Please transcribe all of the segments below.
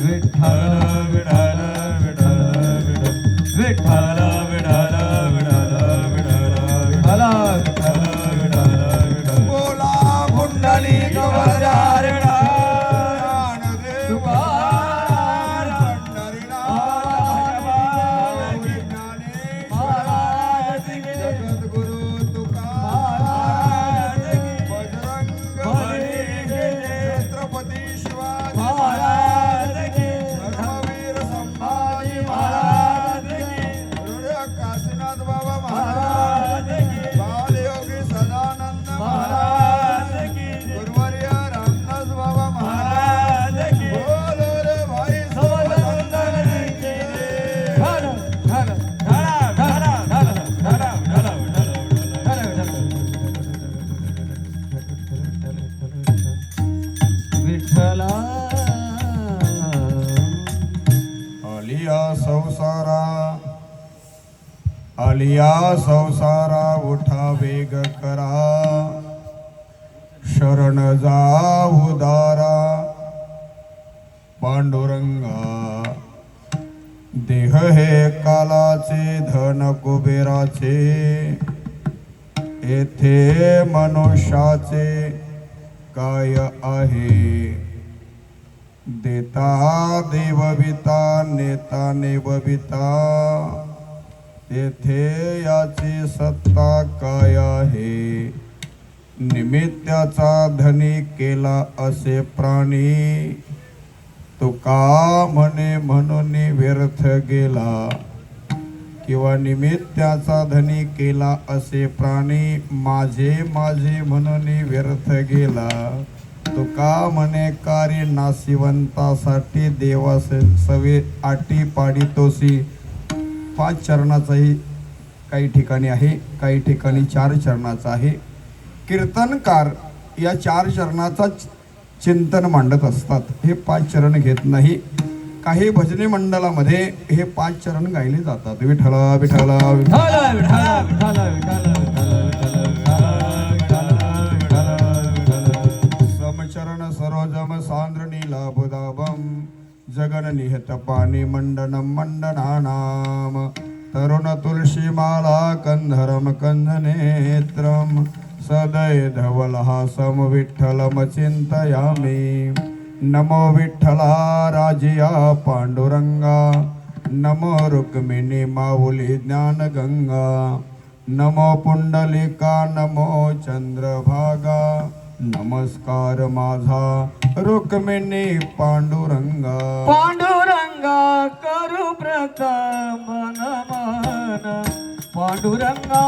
विठ्ठल विठ्ठल विठ्ठल विठ्ठल विठ्ठल विठ्ठल विठ्ठल बोला पुंडलिक वरदार आलिया संसारा उठा वेग करा शरण जाऊ दारा पांडुरंगा देह हे कालाचे धन कुबेराचे येथे मनुष्याचे काय आहे देता देवविता नेता नेबविता तेथे याची सत्ता काय आहे निमित्ताचा धनी केला असे प्राणी तुका म्हणे म्हणून व्यर्थ गेला किंवा निमित्ताचा धनी केला असे प्राणी माझे माझे म्हणून व्यर्थ गेला तुका म्हणे कार्य नाशिवंतासाठी देवास सवे आटी पाडितोसी 5 चरणाचाही काही ठिकाणी आहे काही ठिकाणी 4 चरणाचा आहे कीर्तनकार या 4 चरणाचा चिंतन मांडत असतात हे 5 चरण घेत नाही काही भजनी मंडळामध्ये हे 5 चरण गायले जातात विठ्ठल विठ्ठल विठ्ठल विठ्ठल विठ्ठल समचरण सरोजम सांद्र नीलाभुदाभम जगन निहत पाणी मंडनम मंडनानाम तरुण तुलसी माला कंधरम कंधनेत्रम सदय धवलहासम विठ्ठलम चिंतयामि नमो विठ्ठला राजिया पांडुरंगा नमो रुक्मिणी माऊली ज्ञानगंगा नमो पुंडलिका नमो चंद्रभागा नमस्कार माझा रुक्मिणी पांडुरंगा पांडुरंगा करू प्रथम नमन पांडुरंगा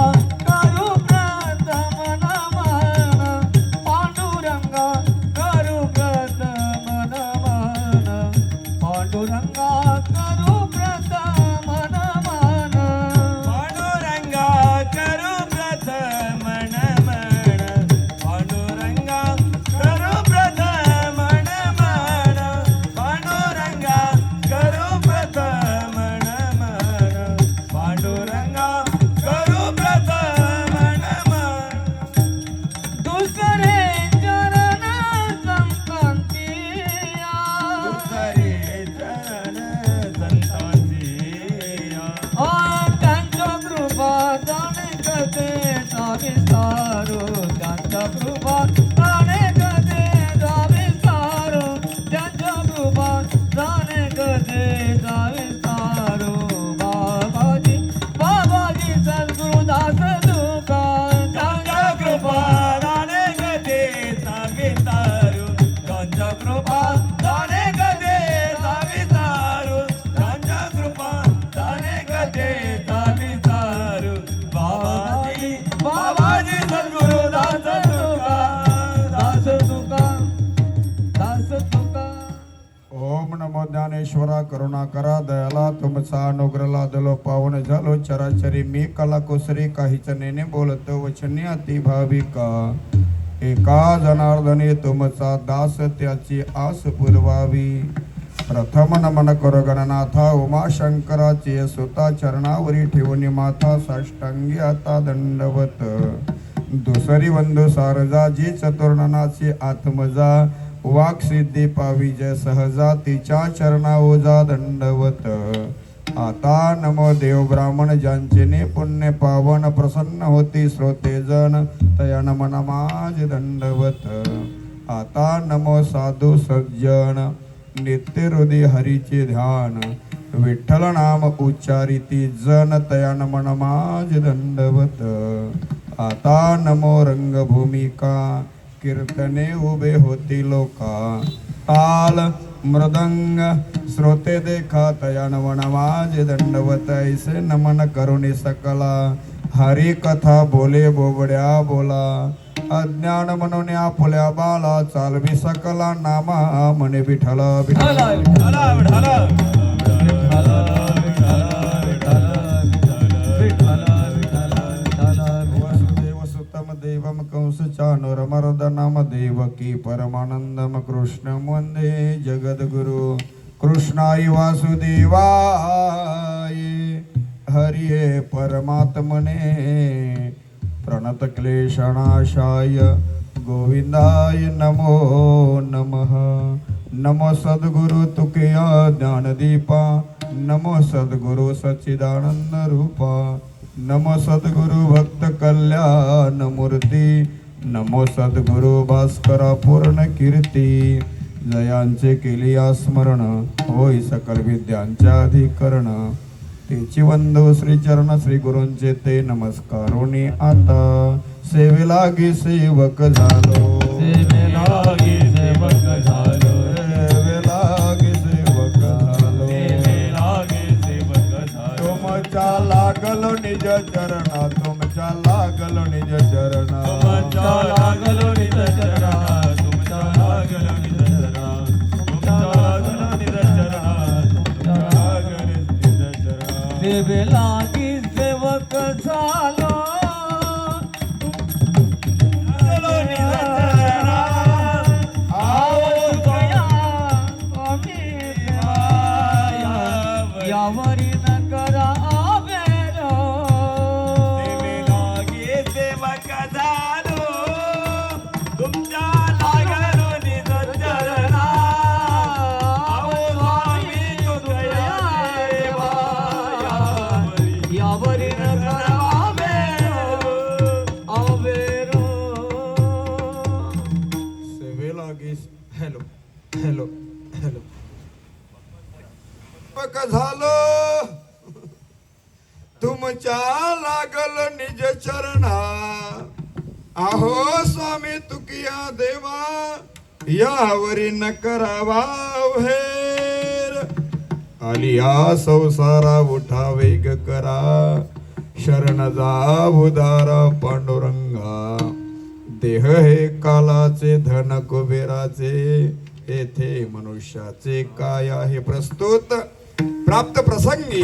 करू प्रथम नमन पांडुरंगा करू प्रथम नमन पांडुरंगा करू प्रथम नमन पांडुरंगा करू प्रथम नमन पांडुरंगा करू प्रथम नमन पांडुरंगा करू प्रथम नमन पांडुरंगा करू प्रथम नमन दुसरे चरण संतांतिया दुसरे चरण संतांतिया त्यांच्या कृपा जाणे कसे विस्तारो त्यांच्या कृपा जाणे कसे विस्तारो त्यांच्या कृपा जाणे कसे विस्तारो बाबाजी बाबाजी सद्गुरुदास तुका त्यांच्या कृपा जाणे कसे विस्तारो त्यांच्या कृपा जाणे कसे विस्तारो त्यांच्या कृपा जाणे कसे विस्तारो बाबाजी बाबाजी सद्गुरुदास तुका दास तुका दास तुका ओम नमो ज्ञानेश्वरा करुणाकरा दयाला तुमचा अनुग्रह लादलो पावन झालो चराचरी मी कला कुसरी काहीच नेने बोलतो वचनी अति भाविका एका जनार्दने तुमचा दास त्याची आस पुरवावी प्रथम नमन कर गणनाथा उमाशंकराची सुता चरणावरी ठेवून माथा साष्टांगी आता दंडवत दुसरी बंधू सारजा जी चतुर्णनाची आत्मजा वाक सिद्धी पाविज सहजा तिच्या चरणा ओजा दंडवत आता नमो देव ब्राह्मण ज्यांचे पुण्य पावन प्रसन्न होती श्रोते जन तया नमन माझ दंडवत आता नमो साधू सज्जन नित्य हृदय हरीचे ध्यान विठ्ठल नाम उच्चारिती जन तया नमन माझ दंडवत आता नमो रंगभूमिका कीर्तने उभे होती लोका ताल मृदंग श्रोते देखा तया नमन माझ दंडवत ऐसे नमन करुणी सकला हरी कथा बोले बोबड्या बोला अज्ञान म्हणून आपुल्या बाला चालवी सकला नामा म्हणे विठ्ठल विठ्ठल वसुदेव सुतम देवम कंस चानुरमर्दनम देवकी परमानंदम कृष्ण वंदे जगद्गुरु कृष्णाय वासुदेवाय हरिये परमात्मने प्रणत क्लेशनाशाय गोविंदाय नमो नमः नमो सद्गुरु तुकया ज्ञानदीपा नमो सद्गुरु सच्चिदानंद रूपा नमो सद्गुरु भक्त कल्याण मूर्ती नमो सद्गुरु भास्करा पूर्ण कीर्ती जयांचे केलिया स्मरण होय सकल विद्यांच्या अधिकरण तेची वंदो श्री चरण श्री गुरूंचे ते नमस्कारोनी आता सेवे लागी सेवक झालो सेवे लागी सेवक झालो सेवे लागी सेवक झालो सेवे लागी सेवक झालो तुमच्या लागलो निज चरणा तुमच्या लागलो निज चरणा तुमच्या लागलो निज चरणा तुमच्या लागलो निज चरणा तुमच्या लागलो निज चरणा तुमच्या लागलो निज चरणा सेवे लागी सेवक झालो लागलो निज चरणा आओ दया आम्ही देवाया यावरी न करा आवेलो सेवे लागी सेवक झालो तुमच्या लागलो निज चरणा आओ स्वामी दया देवाया यावरी न करा आवेलो सेवे लागी हॅलो हॅलो हॅलो सेवक झालो तुमच्या लागल निज चरणा आहो स्वामी तुकिया देवा यावरी न करावा हेर आलिया संसारा उठा वेग करा शरण जा उदारा पांडुरंगा देह हे कालाचे धन कुबेराचे येथे मनुष्याचे काय आहे प्रस्तुत प्राप्त प्रसंगी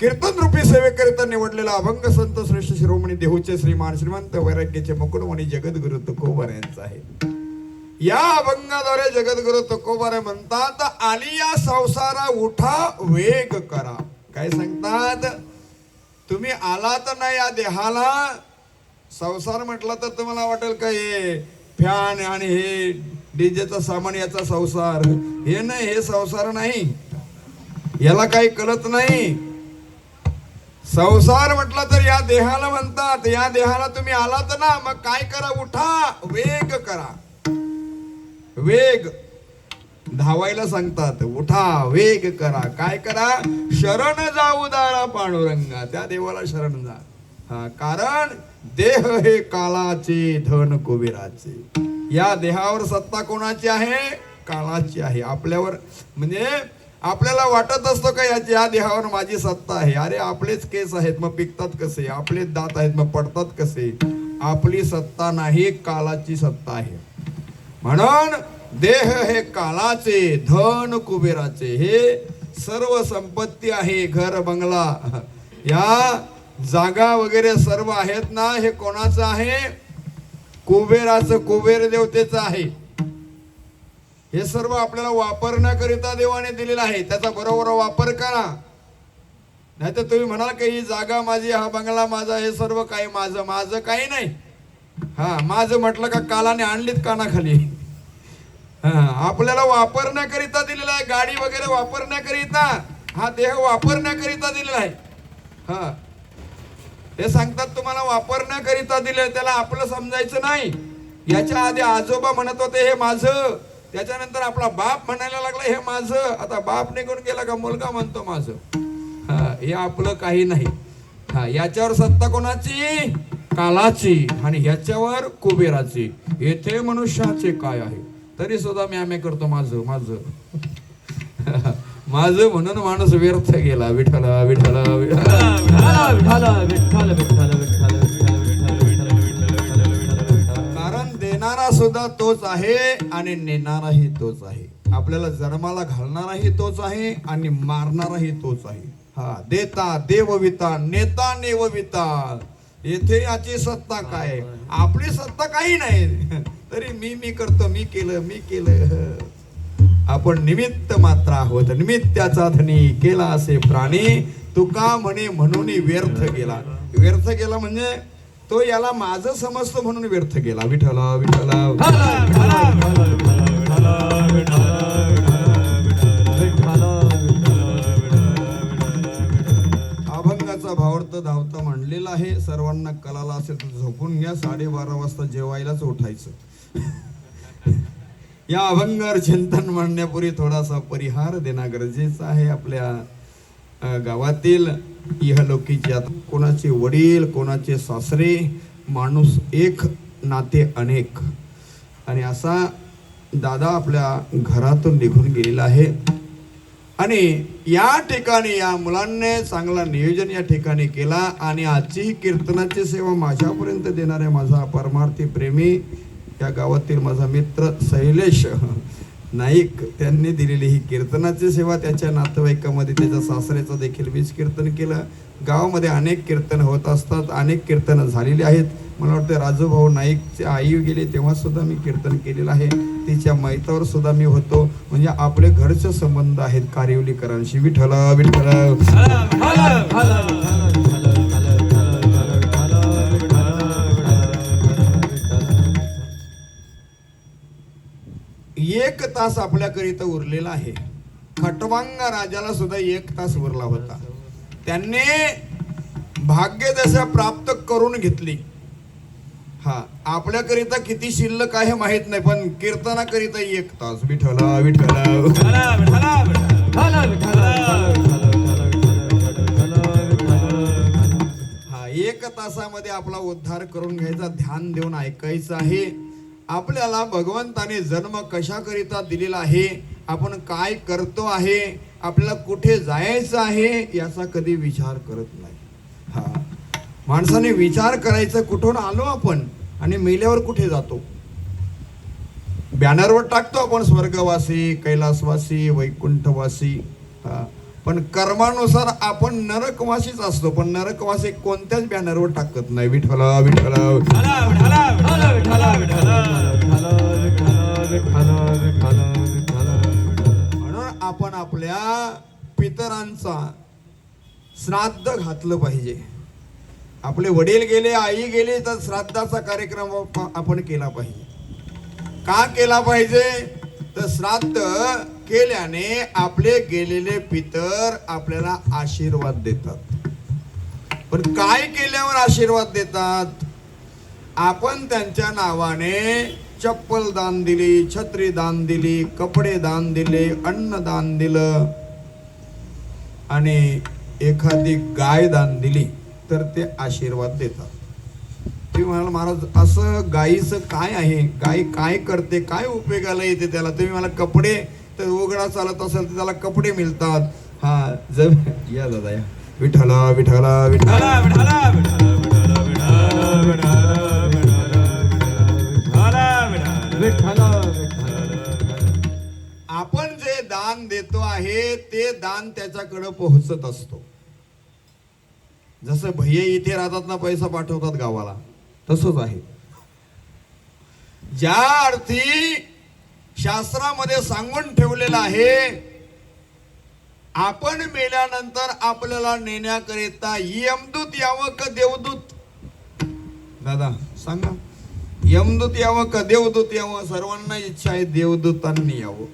कीर्तन रूपी सेवेकरिता निवडलेला अभंग संत श्रेष्ठ शिरोमणी देहूचे श्रीमान श्रीमंत वैराग्याचे मुकुटमणी जगद्गुरु तुकोबार यांचा आहे या अभंगाद्वारे जगद्गुरु तुकोबार म्हणतात आलिया संसारा उठा वेग करा काय सांगतात तुम्ही आलात ना या देहाला संसार म्हटलं तर तुम्हाला वाटेल का हे फॅन आणि हे डीजेचा सामान याचा संसार हे नाही हे संसार नाही याला काही कळत नाही संसार म्हटलं तर या देहाला म्हणतात या देहाला तुम्ही आलात ना मग काय करा उठा वेग करा वेग धावायला सांगतात उठा वेग करा काय करा शरण जाऊ दारा पांडुरंगा त्या देवाला शरण जा हा कारण देह हे कालाचे धन कुबेराचे या देहावर सत्ता कोणाची आहे काळाची आहे आपल्यावर म्हणजे आपल्याला वाटत असतो का या देहावर माझी सत्ता आहे अरे आपलेच केस आहेत मग पिकतात कसे आपलेच दात आहेत मग पडतात कसे आपली सत्ता नाही कालाची सत्ता आहे म्हणून देह हे कालाचे धन कुबेराचे हे सर्व संपत्ती आहे घर बंगला या जागा वगैरे सर्व आहेत ना हे कोणाचं आहे कुबेराचं कुबेर देवतेचं आहे हे सर्व आपल्याला वापरण्याकरिता देवाने दिलेलं आहे त्याचा बरोबर वापर करा नाहीतर तुम्ही म्हणाल की ही जागा माझी हा बंगला माझा हे सर्व काही माझं माझं काही नाही हा माझं म्हटलं का कालाने आणलीत कानाखाली आपल्याला वापरण्याकरिता दिलेला आहे, गाडी वगैरे वापरण्याकरिता, हा देह वापरण्याकरिता दिलेला आहे. हा ते सांगतात तुम्हाला वापरण्याकरिता दिले, त्याला आपलं समजायचं नाही. याच्या आधी आजोबा म्हणत होते हे माझं, त्याच्यानंतर आपला बाप म्हणायला लागला हे माझं, आता बाप निघून गेला का मुलगा म्हणतो माझं. हा हे आपलं काही नाही. हा याच्यावर सत्ता कोणाची? कालाची, आणि ह्याच्यावर कुबेराची. येथे मनुष्याचे काय आहे, तरी सुद्धा मी करतो माझं माझं माझं म्हणून माणूस व्यर्थ गेला. विठ्ठल विठ्ठल कारण देणारा सुद्धा तोच आहे आणि नेणाराही तोच आहे. आपल्याला जन्माला घालणाराही तोच आहे आणि मारणाराही तोच आहे. हा देता देवविता, नेता नेवविता. येथे याची सत्ता काय? आपली सत्ता काही नाही. तरी मी करतो, मी केलं. आपण निमित्त मात्र आहोत. निमित्ताचा धनी केला असे प्राणी, तुका म्हणे म्हणून व्यर्थ गेला. व्यर्थ गेला म्हणजे तो याला माझं समजतो म्हणून व्यर्थ गेला. विठ्ठल विठ्ठल अभंगाचा भावार्थ धावता म्हणलेला आहे. सर्वांना कलाला असेल तर झोपून घ्या. 12:30 वाजता जेवायलाच उठायचं. या अभंगावर चिंतन म्हणण्यापूर्वी थोडासा परिहार देणं गरजेचं आहे. आपल्या गावातील इहलोकीचे कोणाचे वडील, कोणाचे सासरे, माणूस एक नाते अनेक, आणि असा दादा आपल्या घरातून निघून गेलेला आहे. आणि या ठिकाणी या मुलांनी चांगला नियोजन या ठिकाणी केला, आणि आजची ही कीर्तनाची सेवा माझ्यापर्यंत देणाऱ्या माझा परमार्थी प्रेमी या गावातील माझा मित्र शैलेश नाईक, त्यांनी दिलेली ही कीर्तनाची सेवा. त्याच्या नातेवाईकामध्ये त्याच्या सासऱ्याचं देखील वीज कीर्तन केलं. गावामध्ये अनेक कीर्तन होत असतात, अनेक कीर्तन झालेली आहेत. मला वाटतं राजूभाऊ नाईकची आई गेली तेव्हा सुद्धा मी कीर्तन केलेलं आहे. तिच्या मैतावर सुद्धा मी होतो. म्हणजे आपले घरचे संबंध आहेत कारिवलीकरांशी. विठ्ठल विठ्ठल एक तास आपल्याकरिता उरलेला आहे. खटवांगा राजाला सुद्धा 1 तास उरला होता. त्यांनी भाग्यदशा प्राप्त करून घेतली. हा आपल्याकरिता किती शिल्लक आहे माहित नाही, पण कीर्तनाकरिता 1 तास. विठ्ठल विठ्ठल हा 1 तासामध्ये आपला उद्धार करून घ्यायचा. ध्यान देऊन ऐकायचं आहे. आपल्याला भगवंताने जन्म कशाकरिता दिलेला आहे, आपण काय करतो आहे, आपल्याला कुठे जायचं आहे, याचा कधी विचार करत नाही. हा माणसाने विचार करायचं कुठून आलो आपण आणि मेल्यावर कुठे जातो. बॅनरवर टाकतो आपण स्वर्गवासी, कैलासवासी, वैकुंठवासी. हा पण कर्मानुसार आपण नरकवासीच असतो. पण नरकवासी कोणत्याच बॅनरवर टाकत नाही. विठ्ठल विठ्ठल म्हणून आपण आपल्या पितरांचा श्राद्ध घातलं पाहिजे. आपले वडील गेले, आई गेली, तर श्राद्धाचा कार्यक्रम आपण केला पाहिजे. का केला पाहिजे? तर श्राद्ध केल्याने आपले गेलेले पितर आपल्याला आशीर्वाद देतात. पण काय केल्यावर आशीर्वाद देतात? आपण त्यांच्या नावाने चप्पल दान दिली, छत्री दान दिली, कपडे दान दिले, अन्न दान दिलं, आणि एखादी गाय दान दिली तर ते आशीर्वाद देतात. तुम्ही म्हणाल महाराज असं गायीचं काय आहे, गाय काय करते, काय उपयोगाला येते त्याला? तुम्ही मला कपडे, तर उघडा चालत असेल तर त्याला कपडे मिळतात. हा जर या दादा या. विठ्ठल विठ्ठल आपण जे दान देतो आहे ते दान त्याच्याकडे पोहोचत असतो. जसं भैये इथे राहतात ना, पैसा पाठवतात गावाला, तसंच आहे. ज्या अर्थी शास्त्रामध्ये सांगून ठेवलेलं आहे, आपण मेल्यानंतर आपल्याला नेण्याकरिता यमदूत यावं का देवदूत? दादा सांगा, यमदूत यावं का देवदूत यावं, सर्वांना इच्छा आहे देवदूतांनी यावं.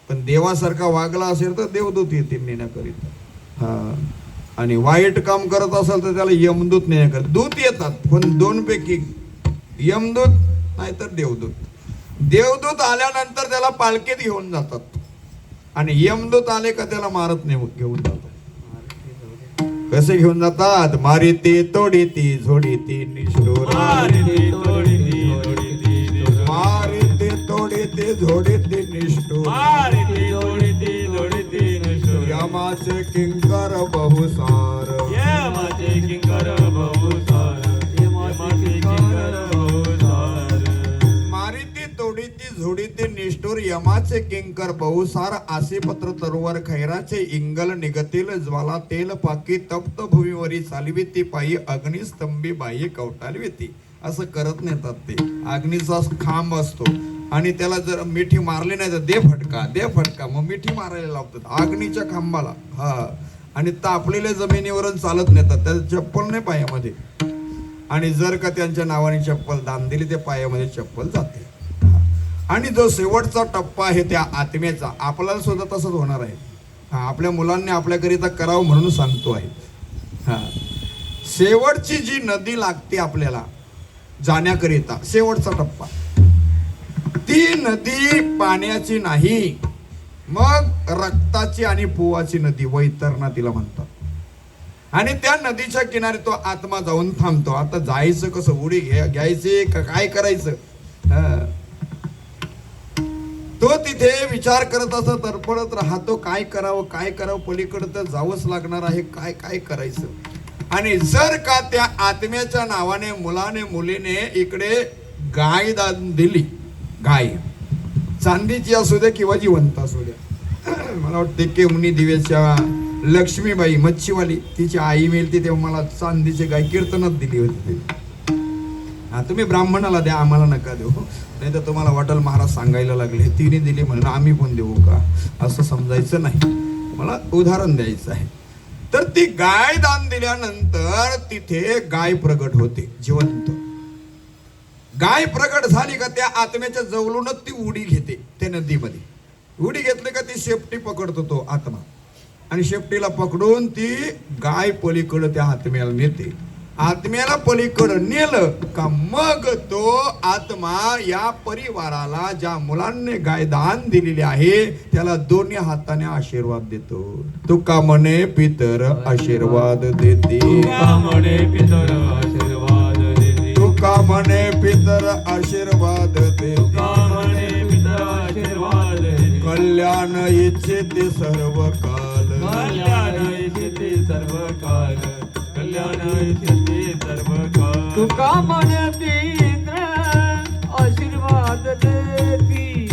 पण देवासारखा वागला असेल तर देवदूत येतील नेण्याकरिता. हा, आणि वाईट काम करत असेल तर त्याला यमदूत नेण्याकरिता. दूत येतात पण दोन पैकी, यमदूत नाहीतर देवदूत. देवदूत आल्यानंतर त्याला पालखीत घेऊन जातात आणि यमदूत आले का त्याला मारत नाही घेऊन जातात. कसे घेऊन जातात? मारिती तोडीती झोडीती निष्ठुर, मारिती तोडीती मारिती तोडीती झोडीती निष्ठुर, मारिती तोडीती निष्ठुर. यमाचे किंकर बहुसार, यमाचे किंकर बहुसार, यमाचे किंकर बहुसार. मारिती तोडीती झोडीती निष्ठुर, यमाचे किंकर बहुसार. आसे पत्र तरुवर खैराचे इंगल निगतील, ज्वाला तेल पाकी तप्त भूमीवरी चालविती, पायी अग्निस्तंभी बाह्य कवटालविती. असं करत नेतात ते. अग्नीचा खांब असतो आणि त्याला जर मिठी मारली नाही तर दे फटका, मग मिठी मारायला लावतात अग्नीच्या खांबाला. हा, आणि तापलेल्या जमिनीवरून चालत नेतात. त्याचं चप्पल नाही पायामध्ये, आणि जर का त्यांच्या नावाने चप्पल दान दिली ते पायामध्ये चप्पल जाते. आणि जो शेवटचा टप्पा आहे त्या आत्म्याचा, आपल्याला सुद्धा तसंच होणार आहे. हा, आपल्या मुलांनी आपल्याकरिता करावं म्हणून सांगतो आहे. हा, शेवटची जी नदी लागते आपल्याला जाण्याकरिता, शेवटचा टप्पा, ती नदी पाण्याची नाही, मग रक्ताची आणि पुवाची नदी, वैतरणा तिला म्हणतात. आणि त्या नदीच्या किनारी तो आत्मा जाऊन थांबतो. आता जायचं कसं? उडी घ्यायची का काय करायचं? तो तिथे विचार करत असं तरफडत राहतो, काय करावं, पलीकडे तर जावंच लागणार आहे, काय करायचं. आणि जर का त्या आत्म्याच्या नावाने मुलीने इकडे गाय दान दिली, गाय चांदीची असू द्या किंवा जिवंत असू द्या. मला वाटते केमनी दिव्याच्या लक्ष्मीबाई मच्छीवाली, तिची आई मिळते तेव्हा मला चांदीची गाय कीर्तनात दिली होती. हा, तुम्ही ब्राह्मणाला द्या, आम्हाला नका देऊ, नाही तर तुम्हाला वाटल महाराज सांगायला लागले तिने दिली म्हणून आम्ही पण देऊ का, असं समजायचं नाही. मला उदाहरण द्यायचं आहे. तर ती गाय दान दिल्यानंतर तिथे गाय प्रगट होते, जिवंत गाय प्रगट झाली का त्या आत्म्याच्या जवळूनच ती उडी घेते त्या नदीमध्ये. उडी घेतली का ती शेपटी पकडतो तो आत्मा, आणि शेपटीला पकडून ती गाय पलीकडे त्या आत्म्याला नेते. आत्म्याला पलीकडं नेलं का मग तो आत्मा या परिवाराला, ज्या मुलांनी गाय दान दिलेली आहे, त्याला दोन्ही हाताने आशीर्वाद देतो. तुका म्हणे पितर आशीर्वाद देते, तुका म्हणे पितर आशीर्वाद देते, तुका म्हणे पितर आशीर्वाद देते, तुका म्हणे पितर आशीर्वाद देते. कल्याण इच्छिते सर्व काल, कल्याण इच्छिते सर्व काल, कल्याण इच्छिते सर्व काल. तुका म्हणे पितर आशीर्वाद देती,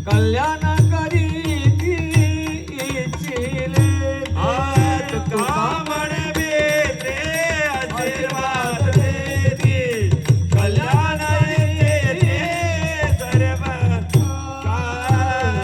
कल्याण करीती इच्छिले. तुका म्हणे पितर आशीर्वाद देती, कल्याण इच्छिते सर्व काल.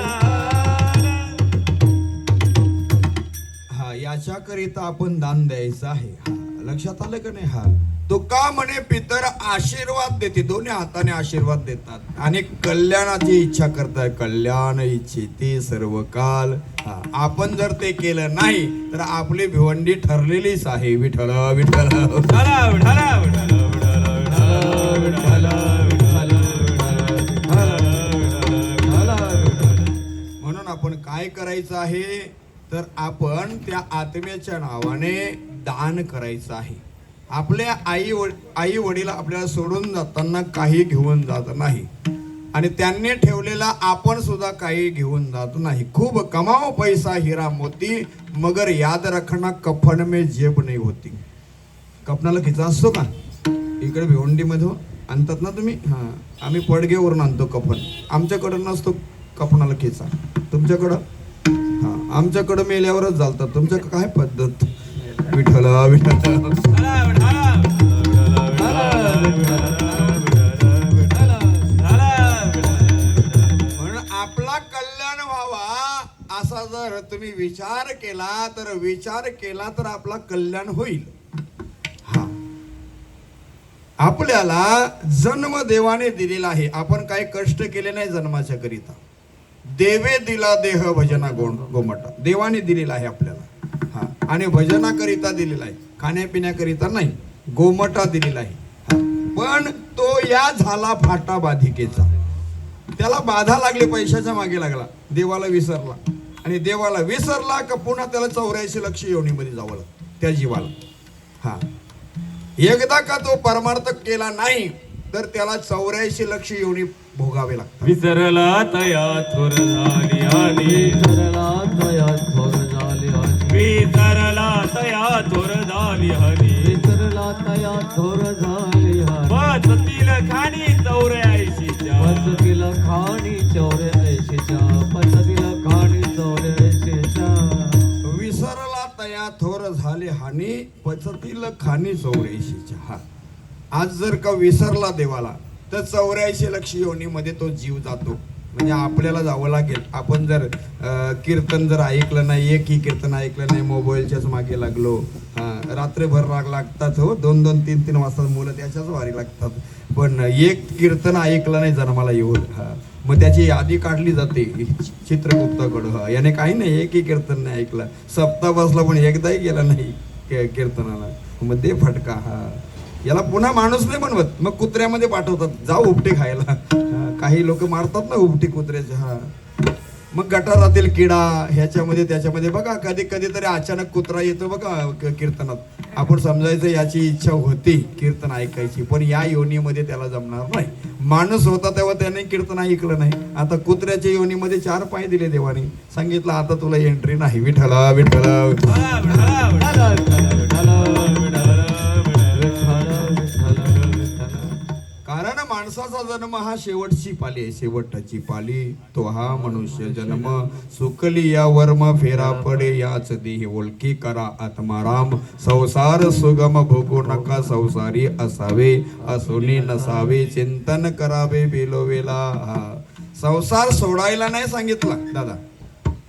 हा, याच्याकरिता आपण दान द्यायचं आहे. हा, लक्षात आलं का नाही? हा, तुका म्हणे पितर आशीर्वाद देते, दोन्ही हाताने आशीर्वाद देतात आणि कल्याणाची इच्छा करतात. कल्याण इच्छिते सर्व काल. हा, आपण जर ते केलं नाही तर आपली भिवंडी ठरलेलीच आहे. विठ्ठल विठ्ठल विठ्ठला विठ्ठला विठ्ठला विठ्ठला विठ्ठला विठ्ठला. म्हणून आपण काय करायचं आहे तर आपण त्या आत्म्याच्या नावाने दान करायचं आहे. आपल्या आई वडील आपल्याला सोडून जाताना काही घेऊन जात नाही, आणि त्यांनी ठेवलेला आपण सुद्धा काही घेऊन जात नाही. खूप कमाओ पैसा हिरा मोती, मगर याद रखना कफन में जेब नाही होती. कफनाला खिचा असतो का? इकडे भिवंडीमध्ये आणतात ना तुम्ही. हा, आम्ही पडगेवरून आणतो कफन. आमच्याकडं नसतो कफनाला खिचा. तुमच्याकडं? हा, आमच्याकडं मेल्यावरच चालतात. तुमच्याकडं काय पद्धत? विठ्ठल विठ्ठल. म्हणून आपला कल्याण व्हावा असा जर तुम्ही विचार केला तर आपला कल्याण होईल. हा, आपल्याला जन्म देवाने दिलेला आहे. आपण काही कष्ट केले नाही जन्माच्या करिता. देवे दिला देह भजना गोमटा, देवाने दिलेला आहे आपल्याला. हा, आणि भजनाकरिता दिलेला आहे, खाण्यापिण्याकरिता नाही. गोमटा दिलेला आहे. पण तो या झाला फाटा बाधिकेचा. त्याला बाधा लागली, पैशाच्या मागे लागला, देवाला विसरला. आणि देवाला विसरला का पुन्हा त्याला 84 लक्ष योनीमध्ये जावं लागतं त्या जीवाला. हा, एकदा का तो परमार्थ केला नाही तर त्याला 84 लक्ष योनी भोगावे लागतात. विसरला तया थोर झाली आणि विसरला तया थोर झाली आणि विसरला तया थोर झाली हनी विसरला तया थोर झाली आणि पचतील खाणी 84च्या पचतील खाणी 84च्या पचतील खाणी 84च्या विसरला तया थोर झाले हानी पचतील खानी 84च्या. हा, आज जर का विसरला देवाला तर 84 लक्ष योनीमध्ये तो जीव जातो. म्हणजे आपल्याला जावं लागेल. आपण जर कीर्तन जर ऐकलं नाही, एकही कीर्तन ऐकलं नाही, मोबाईलच्याच मागे लागलो, रात्रभर राग लागतात हो, 2-2, 3-3 वाजता मुलं त्याच्याच वारी लागतात. पण एक कीर्तन ऐकलं नाही जन्माला येऊन, मग त्याची यादी काढली जाते चित्रगुप्ताकडं. याने काही नाही, एकही कीर्तन नाही ऐकलं, सप्ताह बसला पण एकदाही गेला नाही कीर्तनाला, मग दे फटका. याला पुन्हा माणूस नाही बनवत, मग कुत्र्यामध्ये पाठवतात, जाऊ उपटे खायला. काही लोक मारतात ना उपटी कुत्र्याचे. हा, मग गटारातील किडा ह्याच्यामध्ये त्याच्यामध्ये बघा, कधी कधी तरी अचानक कुत्रा येतो बघा कीर्तनात. आपण समजायचं याची इच्छा होती कीर्तन ऐकायची, पण या योनीमध्ये त्याला जमणार नाही. माणूस होता तेव्हा त्याने कीर्तन ऐकलं नाही. आता कुत्र्याच्या योनीमध्ये 4 पाय दिले देवाने, सांगितलं आता तुला एंट्री नाही. विठ्ठला विठ्ठला कारण माणसाचा जन्म हा शेवटची पाली आहे, शेवटची पाली. तो हा मनुष्य जन्म सुकली या वर्म फेरा पडे याच देही ओळखी करा आत्माराम. संसार सुगम भोगू नका संसारी असावे असुनी नसावे चिंतन करावे बेलोवेला. हा, संसार सोडायला नाही सांगितला दादा.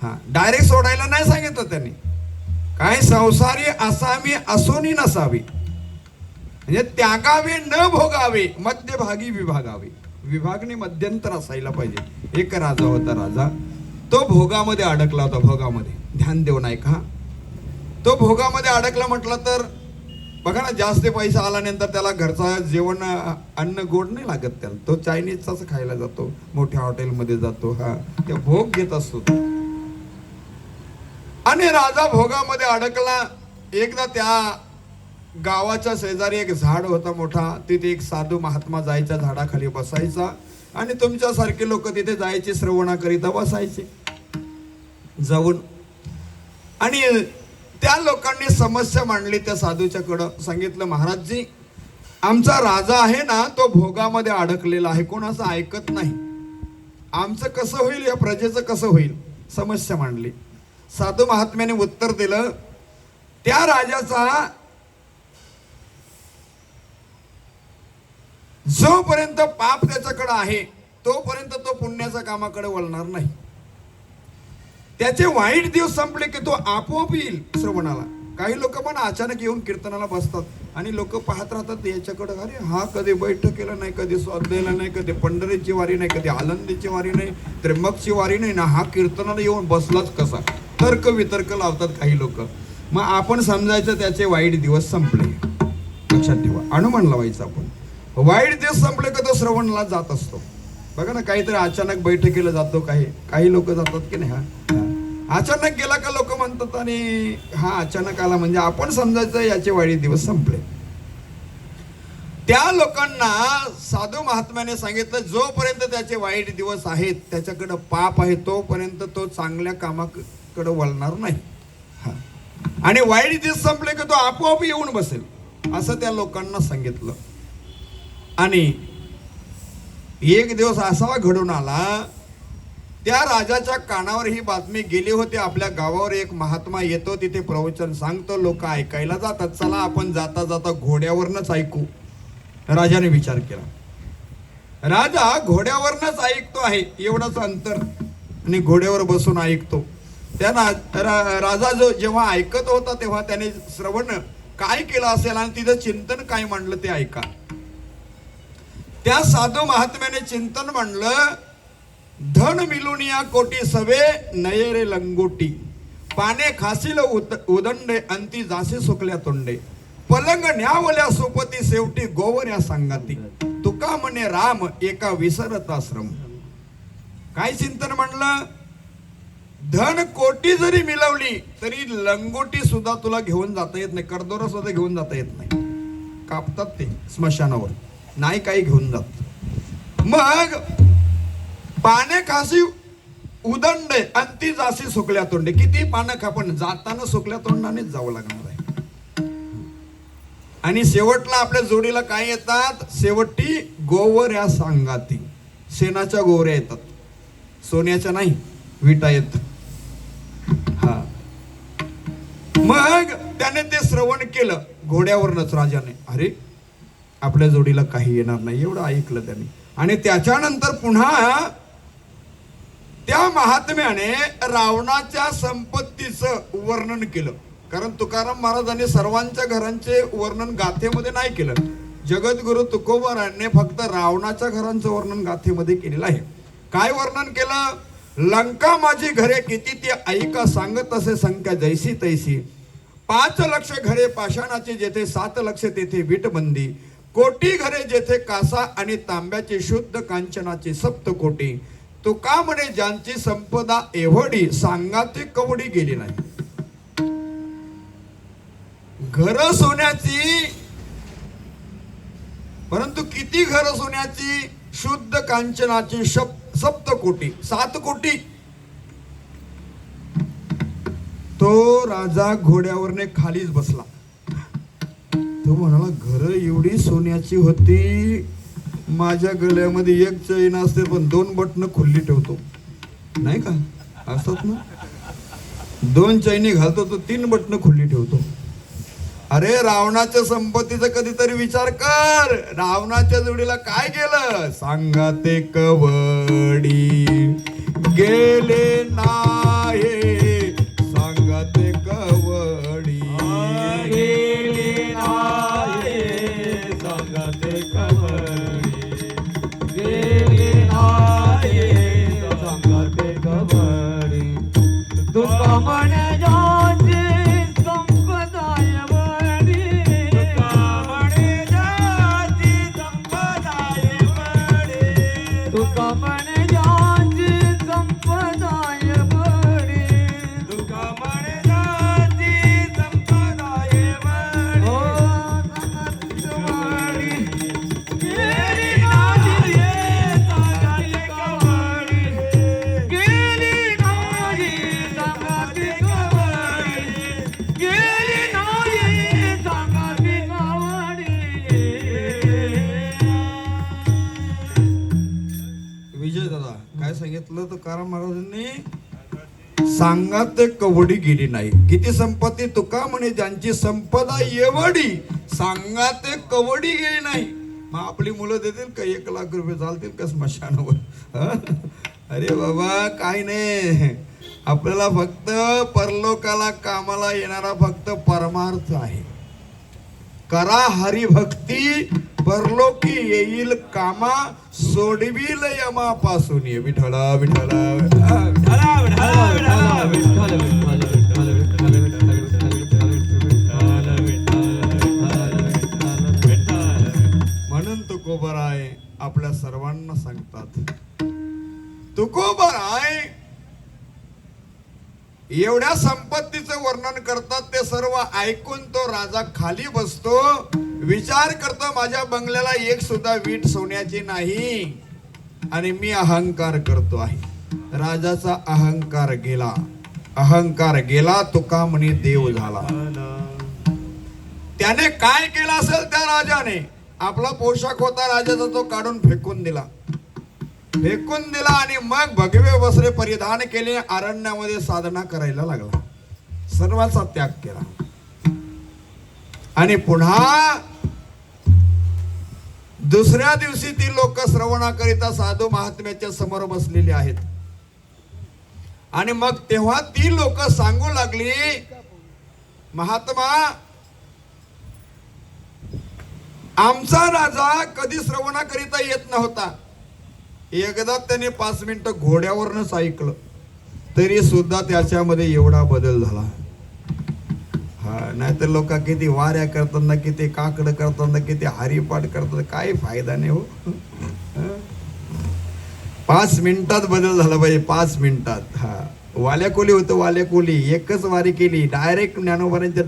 हा, डायरेक्ट सोडायला नाही सांगितलं त्यांनी. काय संसारी असावे असुनी नसावे म्हणजे त्यागावे न भोगावे, मध्यभागी विभागावे. विभागणी मध्यंतर असायला पाहिजे. एक राजा होता, राजा तो भोगामध्ये अडकला होता. भोगामध्ये ध्यान देऊ नाही का, तो भोगामध्ये अडकला म्हटलं तर बघा ना, जास्त पैसा आल्यानंतर त्याला घरचा जेवण अन्न गोड नाही लागत त्याला. तो चायनीजचाच खायला जातो, मोठ्या हॉटेलमध्ये जातो. हा, ते भोग घेत असतो. आणि राजा भोगामध्ये अडकला. एकदा त्या गावाच्या शेजारी एक झाड होता मोठा, तिथे एक साधू महात्मा जायचा, झाडाखाली बसायचा आणि तुमच्यासारखे लोक तिथे जायचे, श्रवणाकरिता बसायचे जाऊन. आणि त्या लोकांनी समस्या मांडली त्या साधूच्याकडं. सांगितलं, महाराजजी आमचा राजा आहे ना, तो भोगामध्ये अडकलेला आहे, कोणाचं ऐकत नाही, आमचं कसं होईल, या प्रजेचं कसं होईल, समस्या मांडली. साधू महात्म्याने उत्तर दिलं, त्या राजाचा जोपर्यंत पाप त्याच्याकडे आहे तोपर्यंत तो पुण्याच्या कामाकडे वळणार नाही. त्याचे वाईट दिवस संपले की तो आपोआप येईल श्रवणाला. काही लोक पण अचानक येऊन कीर्तनाला बसतात आणि लोक पाहत राहतात याच्याकडे, अरे हा कधी बैठकीला नाही, कधी स्वाध्यायाला नाही, कधी पंढरीची वारी नाही, कधी आनंदीची वारी नाही, त्र्यंबकची वारी नाही ना, हा कीर्तनाला येऊन बसलाच कसा. तर्क वितर्क लावतात काही लोक. मग आपण समजायचं त्याचे वाईट दिवस संपले. लक्षात ठेवा, अनुमान लावायचं आपण. वाईट दिवस संपले का तो श्रवणाला जात असतो. बघा ना, काहीतरी अचानक बैठकीला जातो, काही लोक जातात की नाही. हा, अचानक गेला का लोक म्हणतात आणि हा अचानक आला, म्हणजे आपण समजायचं याचे वाईट दिवस संपले. त्या लोकांना साधू महात्म्याने सांगितलं, जोपर्यंत त्याचे वाईट दिवस आहेत, त्याच्याकडे पाप आहे, तोपर्यंत तो चांगल्या कामाकडे वळणार नाही. हा, आणि वाईट दिवस संपले की तो आपोआप येऊन बसेल, असं त्या लोकांना सांगितलं. आणि एक दिवस असा घडून आला, त्या राजाच्या कानावर ही बातमी गेली होती, आपल्या गावावर एक महात्मा येतो, तिथे प्रवचन सांगतो, लोक ऐकायला जातात, चला आपण जाता जाता घोड्यावरनच ऐकू. राजाने विचार केला, राजा घोड्यावरनच ऐकतो आहे, एवढंच अंतर, आणि घोड्यावर बसून ऐकतो. त्यांना राजा जो जेव्हा ऐकत होता तेव्हा त्याने श्रवण काय केलं असेल आणि तिथं चिंतन काय मांडलं ते ऐका. त्या साधू महात्म्याने चिंतन मांडलं, धन मिलुनिया कोटी सवे नयरे लंगोटी, पाने खासील उदंडे अंती जासे सुकल्या तोंडे, पलंग न्यावल्या सोपती शेवटी गोवऱ्या सांगाती, तुका म्हणे राम एका विसरत आश्रम. काय चिंतन म्हणलं, धन कोटी जरी मिळवली तरी लंगोटी सुद्धा तुला घेऊन जाता येत नाही, करदोरा सुद्धा घेऊन जाता येत नाही, कापतात ते स्मशानावर, नाही काही घेऊन जात. मग पाने खासी उदंडे अंती जासी सुकल्या तोंडे, किती पानं खा पण जाताना सुकल्या तोंडानेच जावं लागणार आहे. आणि शेवटला आपल्या जोडीला काय येतात, शेवटी गोवऱ्या सांगाती, शेणाच्या गोवऱ्या येतात, सोन्याच्या नाही, विटा येत. हा, मग त्याने ते श्रवण केलं घोड्यावरनच राजाने, अरे आपल्या जोडीला काही येणार नाही एवढं ऐकलं त्याने. आणि त्याच्यानंतर पुन्हा त्या महात्म्याने रावणाच्या संपत्तीचं वर्णन केलं. कारण तुकाराम महाराजांनी सर्वांच्या घरांचे वर्णन गाथेमध्ये नाही केलं, जगद्गुरु तुकोबारायांनी फक्त रावणाच्या घरांचं वर्णन गाथेमध्ये केलेलं आहे. काय वर्णन केलं, लंका माझी घरे किती ती ऐका सांगत असे संख्या जैसी तैसी, 5 लक्ष घरे पाषाणाची जेथे 7 लक्ष तेथे वीटबंदी, कोटी घरे जेथे कासा आणि तांब्याची शुद्ध कांचनाची 7 कोटी, तुका म्हणे ज्यांची संपदा एवढी सांगाती कवडी गेली नाही. घर सोन्याची, परंतु किती घर सोन्याची, शुद्ध कांचनाची 7 कोटी, 7 कोटी. तो राजा घोड्यावरने खालीच बसला. तो म्हणाला, घर एवढी सोन्याची होती, माझ्या गळ्यामध्ये एक चैन असते पण 2 बटन खुल्ली ठेवतो, नाही का, असतात ना, 2 चैनी घालतो तो 3 बटन खुल्ली ठेवतो. अरे रावणाच्या संपत्तीचा कधीतरी विचार कर. रावणाच्या जोडीला काय केलं, सांगाते कवडी गेले नाही, सांगाते कवडी गेली नाही, सांगाते कवडी गेली नाही, सांगाते कवडी. तुका म्हणे ज्यांची संपदा एवढी, तुका म्हणे ज्यांची संपदा एवढी, ओ संगतवाडी गेली नाही, सांगाती कवडी गेली नाही, सांगाती कवडी गेली नाही, सांगाती कवडी. विजय दादा काय सांगितलं, तर तुकाराम महाराजांनी सांगाते कवडी गेली नाही. किती संपत्ती, तुका म्हणे ज्यांची संपदा एवढी सांगाते कवडी गेली नाही. मग आपली मुलं देतील का 1 लाख रुपये, चालतील का स्मशानावर? अरे बाबा काय नाही, आपल्याला फक्त परलोकाला कामाला येणारा फक्त परमार्थ आहे. करा हरिभक्ती परलोकी येईल कामा, सोडविल यमापासून. विठला विठला म्हणून तुकोबाराय आपल्या सर्वांना सांगतात, तुकोबाराय एवढ्या संपत्तीचं वर्णन करतात. ते सर्व ऐकून तो राजा खाली बसतो, विचार करतो माझ्या बंगल्याला एक सुद्धा वीट सोन्याची नाही आणि मी अहंकार करतो आहे. राजाचा अहंकार गेला, अहंकार गेला, तुका म्हणे देव झाला. त्याने काय केलं असेल त्या राजाने, आपला पोशाख होता राजाचा तो काढून फेकून दिला, आणि मग भगवे वस्त्रे परिधान केले, अरण्यामध्ये साधना करायला लागला, सर्वांचा त्याग केला. आणि पुन्हा दुसऱ्या दिवशी ती लोक श्रवणाकरिता साधू महात्म्याच्या समोर बसलेली आहेत. आणि मग तेव्हा ती लोक सांगू लागली, महात्मा आमचा राजा कधी श्रवणाकरिता येत नव्हता. एकदा त्याने 5 मिनिटं घोड्यावरनच ऐकलं तरी सुद्धा त्याच्यामध्ये एवढा बदल झाला. हा, नाहीतर लोक किती वाऱ्या करताना, किती काकड करताना, किती हरिपाठ करताना काही फायदा नाही हो. 5 मिनिटात बदल झाला पाहिजे, 5 मिनिटात. हा, वाल्याकोली होतं, वाल्याकोली एकच वारी केली, डायरेक्ट ज्ञानोबांच्या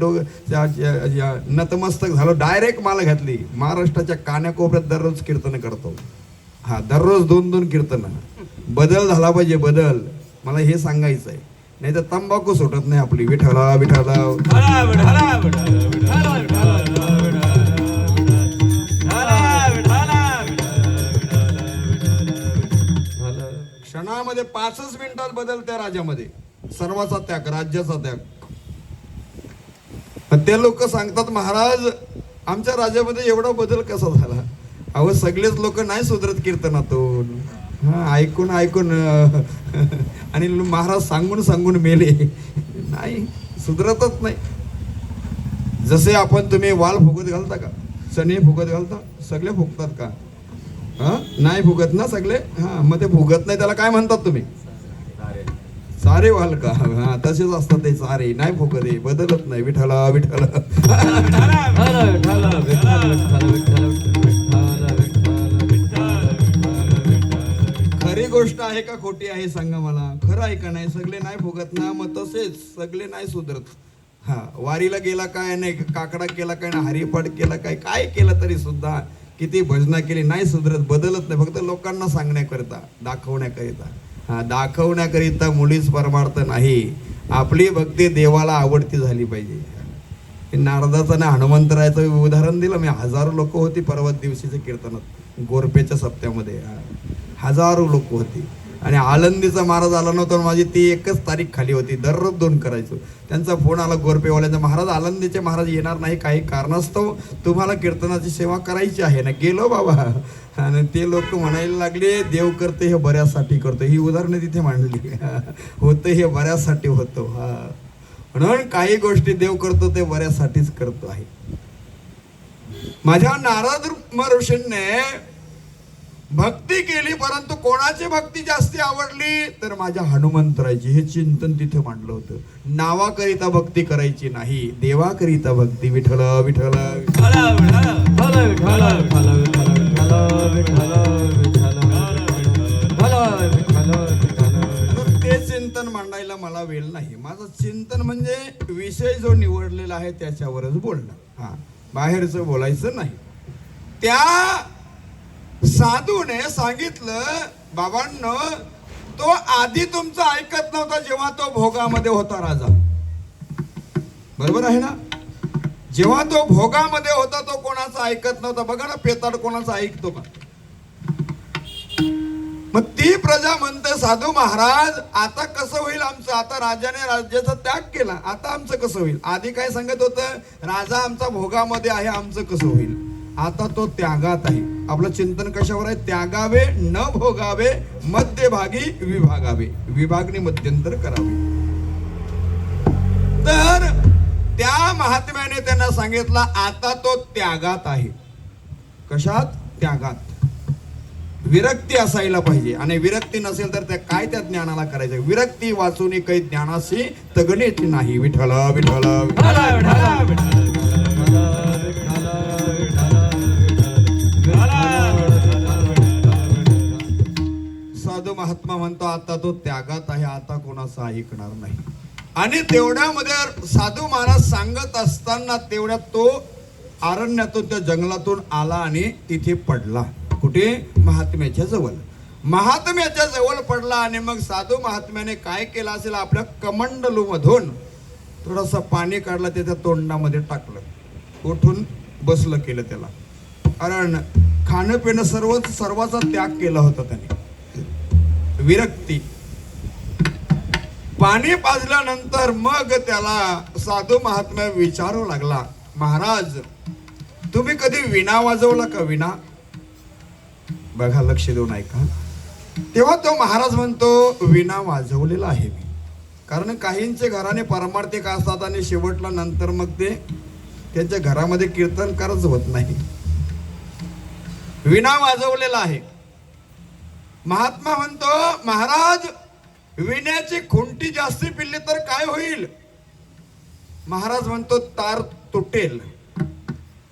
नतमस्तक झालं, डायरेक्ट माला घातली. महाराष्ट्राच्या कानाकोपऱ्यात दररोज कीर्तन करतो. हा, दररोज 2-2 कीर्तन. बदल झाला पाहिजे, बदल. मला हे सांगायचं आहे, नाही तर तंबाखू सुटत नाही आपली. विठला विठला क्षणामध्ये 5च मिनिटात बदल त्या राजामध्ये. सर्वाचा त्याग, राज्याचा त्याग. ते लोक सांगतात महाराज आमच्या राज्यामध्ये एवढा बदल कसा झाला. अहो सगळेच लोक नाही सुधरत कीर्तनातून. हा, ऐकून ऐकून आणि महाराज सांगून सांगून मेले, नाही सुधरतच नाही. जसे आपण तुम्ही वाल फुगत घालता का, चणे फुगत घालता, सगळे फुगतात का? हा, नाही फुगत ना सगळे. हा, मग ते फुगत नाही त्याला काय म्हणतात तुम्ही? सारे वाल का? हा, तसेच असतात ते सारे, नाही फुगत, बदलत नाही. विठला विठला खरी गोष्ट आहे का खोटी आहे सांगा मला? खरं आहे का नाही? सगळे नाही फुगत ना, मग तसेच सगळे नाही सुधरत. हा, वारीला गेला काय नाही, काकडा केला काय ना, हरिपाठ केला काय, काय केलं तरी सुद्धा, किती भजना केली, नाही सुधरत, बदलत नाही. फक्त लोकांना सांगण्याकरिता, दाखवण्याकरिता. हा, दाखवण्याकरिता मुळीच परमार्थ नाही. आपली भक्ती देवाला आवडती झाली पाहिजे. नारदाचं ना हनुमंतरायाचं उदाहरण दिलं मी. 1000 लोक होती परवा दिवशीच्या कीर्तनात, गोरपेच्या सप्त्यामध्ये. हजारो लोक होती. आणि आळंदीचा महाराज आला नव्हता, माझी ती एकच तारीख खाली होती, दररोज 2 करायचो. त्यांचा फोन आला गोरपेवाल्यांचा, महाराज आळंदीचे महाराज येणार नाही, काही कारणास्तव तुम्हाला कीर्तनाची सेवा करायची आहे ना. गेलो बाबा. आणि ते लोक म्हणायला लागले देव करते हे बऱ्यासाठी करतो. ही उदाहरणं तिथे मांडली. होतं हे बऱ्यासाठी होतो. हा, म्हणून काही गोष्टी देव करतो ते बऱ्यासाठीच करतो आहे. माझ्या नारद ऋषींनी भक्ती केली, परंतु कोणाची भक्ती जास्ती आवडली तर माझ्या हनुमंतरायची. हे चिंतन तिथे मांडलं होतं. नावाकरिता भक्ती करायची नाही, देवाकरिता भक्ती. विठ्ठल विठ्ठल ते चिंतन मांडायला मला वेळ नाही. माझं चिंतन म्हणजे विषय जो निवडलेला आहे त्याच्यावरच बोलणं. हा, बाहेरचं बोलायचं नाही. त्या साधूने सांगितलं बाबांनो, तो आधी तुमचं ऐकत नव्हता जेव्हा तो भोगामध्ये होता राजा. बरोबर आहे ना? जेव्हा तो भोगामध्ये होता तो कोणाचं ऐकत नव्हता. बघा ना, पेताड कोणाचं ऐकतो का? मग ती प्रजा म्हणते साधू महाराज आता कसं होईल आमचं? आता राजाने राज्याचा त्याग केला, आता आमचं कसं होईल? आधी काय सांगत होतं, राजा आमचा भोगामध्ये आहे, आमचं कसं होईल? आता तो त्यागात आहे. आपलं चिंतन कशावर आहे? त्यागावे न भोगावे, मध्यभागी विभागावे, विभागणी मध्यंतर करावे. तर त्या महात्म्याने त्यांना सांगितलं आता तो त्यागात आहे. कशात? त्यागात. विरक्ती असायला पाहिजे. आणि विरक्ती नसेल तर त्या ज्ञानाला करायचं? विरक्ती वाचून काही ज्ञानाशी तगणेच नाही. विठला विठला साधू महात्मा म्हणतो आता तो त्यागात आहे, आता कोणाचं ऐकणार नाही. आणि तेवढ्यामध्ये साधू महाराज सांगत असताना तेवढ्यात तो अरण्यातून, त्या जंगलातून आला आणि तिथे पडला. कुठे? महात्म्याच्या जवळ. महात्म्याच्या जवळ पडला. आणि मग साधू महात्म्याने काय केलं असेल, आपल्या कमंडलू मधून थोडंसं पाणी काढलं, त्याच्या तोंडामध्ये टाकलं, उठून बसलं केलं त्याला. कारण खाणं पिणं सर्वाचा त्याग केला होता त्याने. विरक्ती. पाणी पाजल्यानंतर मग त्याला साधू महात्म्या विचारू लागला, महाराज तुम्ही कधी विणा वाजवला का? विणा. बघा, लक्ष देऊन ऐका. तेव्हा तो महाराज म्हणतो विणा वाजवलेला आहे मी. कारण काहींचे घराने पारमार्थिक असतात आणि शेवटला नंतर मग ते त्यांच्या घरामध्ये कीर्तनकारच होत नाही. विणा वाजवलेला आहे. महात्मा म्हणतो, महाराज विण्याची खुंटी जास्ती पिल्ली तर काय होईल? महाराज म्हणतो, तार तुटेल.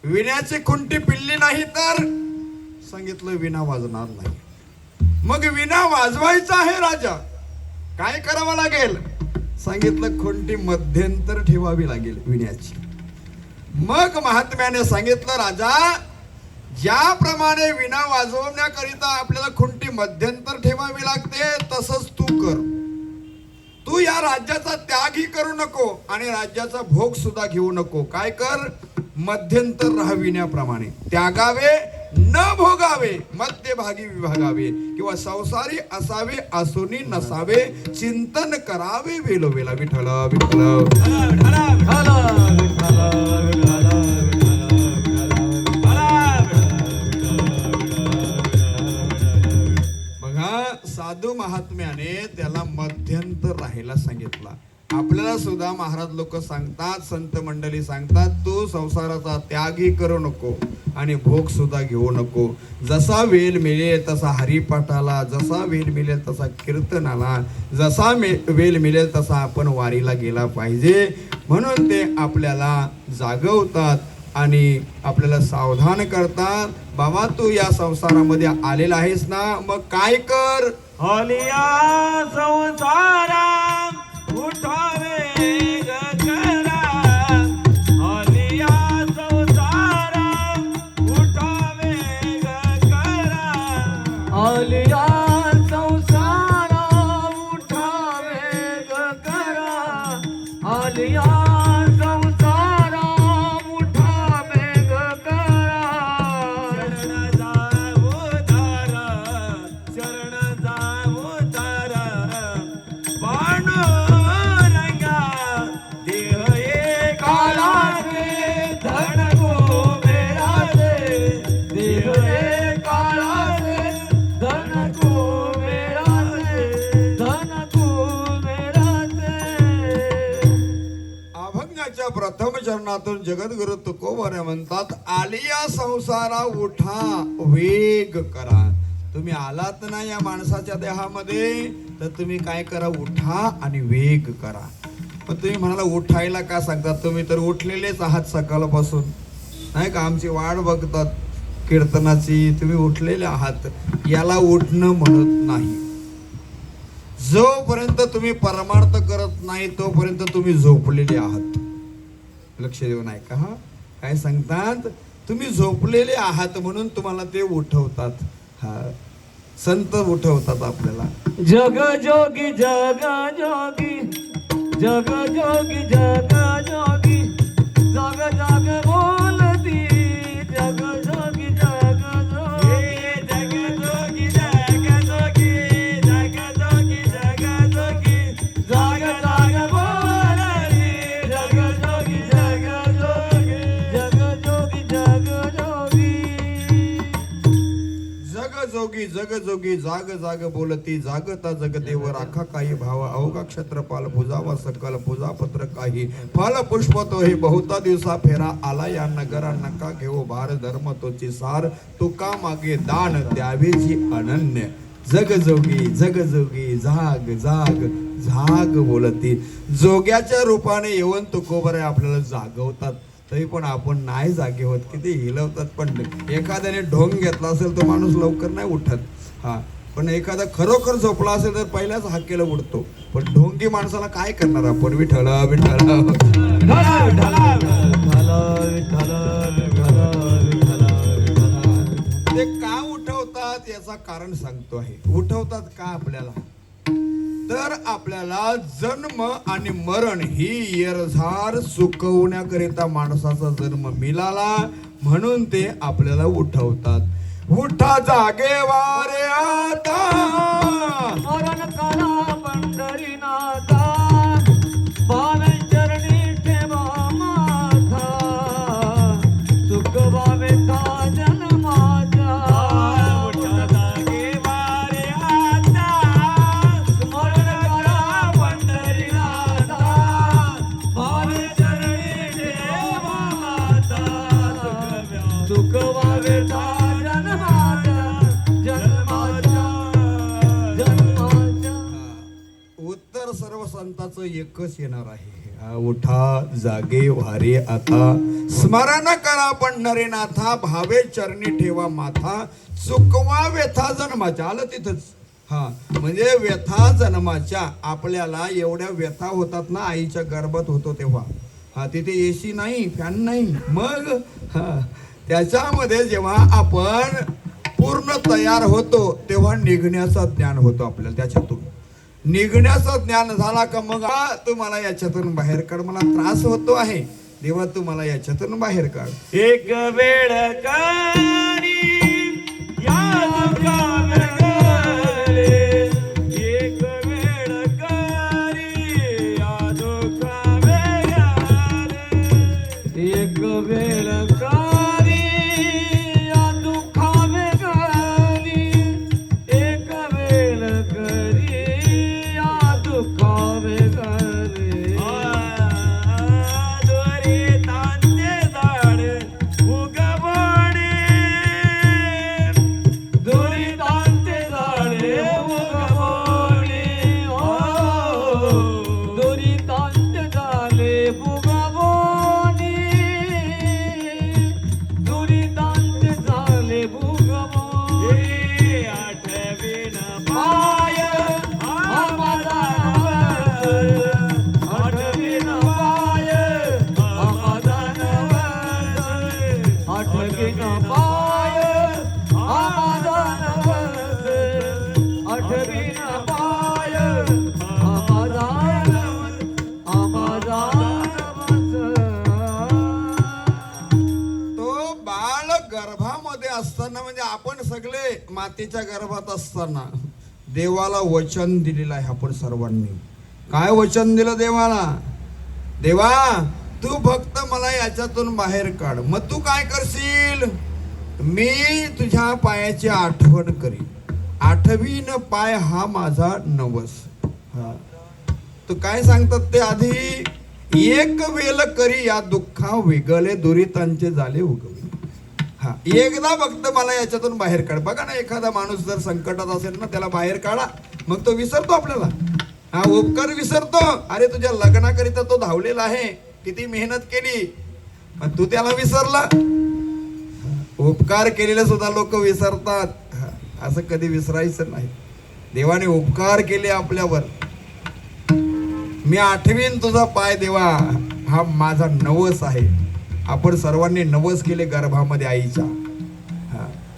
विण्याची खुंटी पिल्ली नाही तर सांगितलं विणा वाजणार नाही. मग विणा वाजवायचा आहे राजा, काय करावं लागेल? सांगितलं खुंटी मध्यंतर ठेवावी लागेल विण्याची. मग महात्म्याने सांगितलं, राजा ज्याप्रमाणे विणा वाजवण्याकरिता आपल्याला खुंटी मध्यंतर ठेवावी लागते तसंच तू कर. तू या राज्याचा त्यागही करू नको आणि राज्याचा भोग सुद्धा घेऊ नको. काय कर? मध्यंतर राहविण्याप्रमाणे त्यागावे न भोगावे, मध्यभागी विभागावे, किंवा संसारी असावे असुनी नसावे, चिंतन करावे वेलोवेला. विठ्ठल विठ्ठल बघा, साधू महात्म्याने त्याला मध्यंतर राहायला सांगितला. आपल्याला सुद्धा महाराज लोक सांगतात, संत मंडळी सांगतात, तू संसाराचा त्यागही करू नको आणि भोग सुद्धा घेऊ नको. जसा वेळ मिळेल तसा हरिपाठाला, जसा वेळ मिळेल तसा कीर्तनाला, जसा वेळ मिळेल तसा आपण वारीला गेला पाहिजे. म्हणून ते आपल्याला जागवतात आणि आपल्याला सावधान करतात. बाबा तू या संसारामध्ये आलेला आहेस ना, मग काय कर? आलिया संसारा उठावे ग करा, आलिया संसारा उठावे ग करा, आलिया संसारा उठावे ग करा, आलिया संसारा उठावे ग करा. शरण जाऊ तारा, शरण जाऊ तारा, पांडुरंगा देह एकाला रे, धन कुबेरा रे, देह एकाला रे, धन कुबेरा रे, धन कुबेरा रे. अभंगाच्या प्रथम चरणातून जगद्गुरु तुकोबरे म्हणतात, आलिया संसारा उठा वेग करा. तुम्ही आलात ना या माणसाच्या देहामध्ये तर तुम्ही काय करा? उठा आणि वेग करा. पण तुम्ही म्हणाला उठायला का सांगतात? तुम्ही तर उठलेलेच आहात सकाळपासून, नाही का? आमची वाट बघतात कीर्तनाची, तुम्ही उठलेले आहात. याला उठणं म्हणत नाही. जोपर्यंत तुम्ही परमार्थ करत नाही तोपर्यंत तुम्ही झोपलेले आहात. लक्ष देऊन ऐका. हा काय सांगतात? तुम्ही झोपलेले आहात म्हणून तुम्हाला ते उठवतात. हा संत उठवतात आपल्याला. जग जोगी जग जोगी, जग जोगी जग जोगी, जग जग बोलती, जग जोगी जग जोगी, जग जोगी जग जोगी, जग जोगी जग जोगी, जग जग बोलती, जग जोगी जग जोगी, जग जोगी जग जोगी. जग जोगी जग जोगी, जाग जाग बोलती, जागता जगदेव, राखा काही भाव, अवघा क्षत्रपाल, पूजावा सकल, पूजापत्र काही, फल पुष्प तो हे बहुता दिवसा फेरा, आला या नगरा नका घेऊ भार, धर्म तोची सार, तुका मागे दान द्यावेची अनन्य. जग जोगी जाग जाग जाग बोलती. जोग्याच्या रूपाने येऊन तुकोबरे आपल्याला जागवतात. तरी पण आपण नाही जागे होत. किती हिलवतात. पण एखाद्याने ढोंग घेतला असेल तो माणूस लवकर नाही उठत. हा पण एखादा खरोखर झोपला असेल तर पहिल्याच हाकेला उठतो. पण ढोंगी माणसाला काय करणार आपण? विठ्ठल विठ्ठल ते का उठवतात याचा कारण सांगतो आहे. उठवतात का आपल्याला? तर आपल्याला जन्म आणि मरण ही येरझार चुकवण्याकरिता माणसाचा जन्म मिळाला म्हणून ते आपल्याला उठवतात. उठा जागे वारे आता, मरण करा पंढरीनाथा, पावे चरणी ठेवा माथा, चुकवावे का जन्माचा. उठा जागे वारे आता, मरण करा पंढरीनाथा, पावे चरणी ठेवा माथा, चुकवावे का जन्माचा. फक्त एकच येणार आहे, उठा जागे व्हारे आता, स्मरण करा पंढरीनाथा, भावे चरणी ठेवा माथा, चुकवा व्यथा जन्माच्या. आलं तिथंच. हा म्हणजे व्यथा जन्माच्या. आपल्याला एवढ्या व्यथा होतात ना आईच्या गर्भात होतो तेव्हा. हा तिथे एसी नाही, फॅन नाही. मग हा त्याच्यामध्ये जेव्हा आपण पूर्ण तयार होतो तेव्हा निघण्याचं ज्ञान होतं आपल्याला. त्याच्यातून निघण्याचं ज्ञान झाला का मग तुम्हाला याच्यातून बाहेर काढ, मला त्रास होतो आहे देवा, तुम्हाला याच्यातून बाहेर काढ. एक वेळ करी या दुःखावेगळे, एक वेळ करी या दुःखावेगळे, एक वेळ करी या दुःखावेगळे, एक वेळ करी या दुःखावेगळे. दोरी तांते झाड उगवणे, दोरी तांते झाड उगवणे, दोरी तांते झाले उगवणे, दोरी तांते झाले उगवणे. आठवीन पाय आम्हाला आठवीन पाय आम्हाला आठवीन पाय आम्हाला आठवीन पाय आम्हाला आम्हाला. तो बाळ गर्भामध्ये असताना म्हणजे आपण सगळे मातेच्या गर्भात असताना देवाला वचन दिलेलं आहे आपण सर्वांनी. काय वचन दिलं देवाला? देवा तू फक्त मला याच्यातून बाहेर काढ. मग तू काय करशील? मी तुझ्या पायाची आठवण करीन. आठवीन पाय हा माझा नवस. हा तो काय सांगतात ते आधी, एक वेळ करी या दुःखा वेगळे, दुरितांचे झाले उगवे. हा एकदा फक्त मला याच्यातून बाहेर काढ. बघा ना, एखादा माणूस जर संकटात असेल ना त्याला बाहेर काढा, मग तो विसरतो आपल्याला. हा उपकार विसरतो. अरे तुझ्या लग्नाकरिता तो धावलेला आहे, किती मेहनत केली, पण तू त्याला विसरला. उपकार केलेले सुद्धा लोक विसरतात. असं कधी विसरायचं नाही. देवाने उपकार केले आपल्यावर. मी आठवीन तुझा पाय देवा, हा माझा नवस आहे. आपण सर्वांनी नवस केले गर्भामध्ये आईच्या.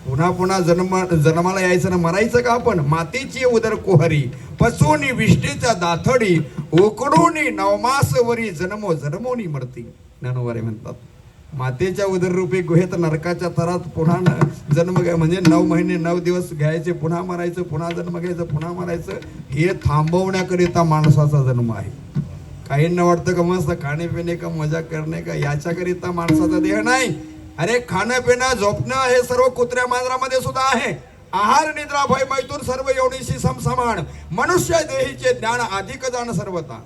पुन्हा पुन्हा जन्माला यायचं ना मरायचं का आपण? मातेची उदर कुहरी, पसोनी विष्णेच्या दाथडी, उकडोनी नवमासवरी जन्मो जन्मोनी मरती. ज्ञानोबारे म्हणतात मातेच्या उदररूपी गुहेत नरकाच्या थरात पुन्हा जन्म घ्या. म्हणजे 9 महिने 9 दिवस घ्यायचे, पुन्हा मरायचं, पुन्हा जन्म घ्यायचं, पुन्हा मरायचं. हे थांबवण्याकरिता माणसाचा जन्म आहे. काहींना वाटतं का मस्त खाणे पिणे का मजा करणे का, याच्याकरिता माणसाचा देह नाही. अरे खाणं पिणं झोपणं हे सर्व कुत्र्या मांजरामध्ये सुद्धा आहे. आहार निद्रा भय मैथून सर्व योनीशी समसमान, मनुष्य देहीचे ज्ञान अधिक जाण सर्वता.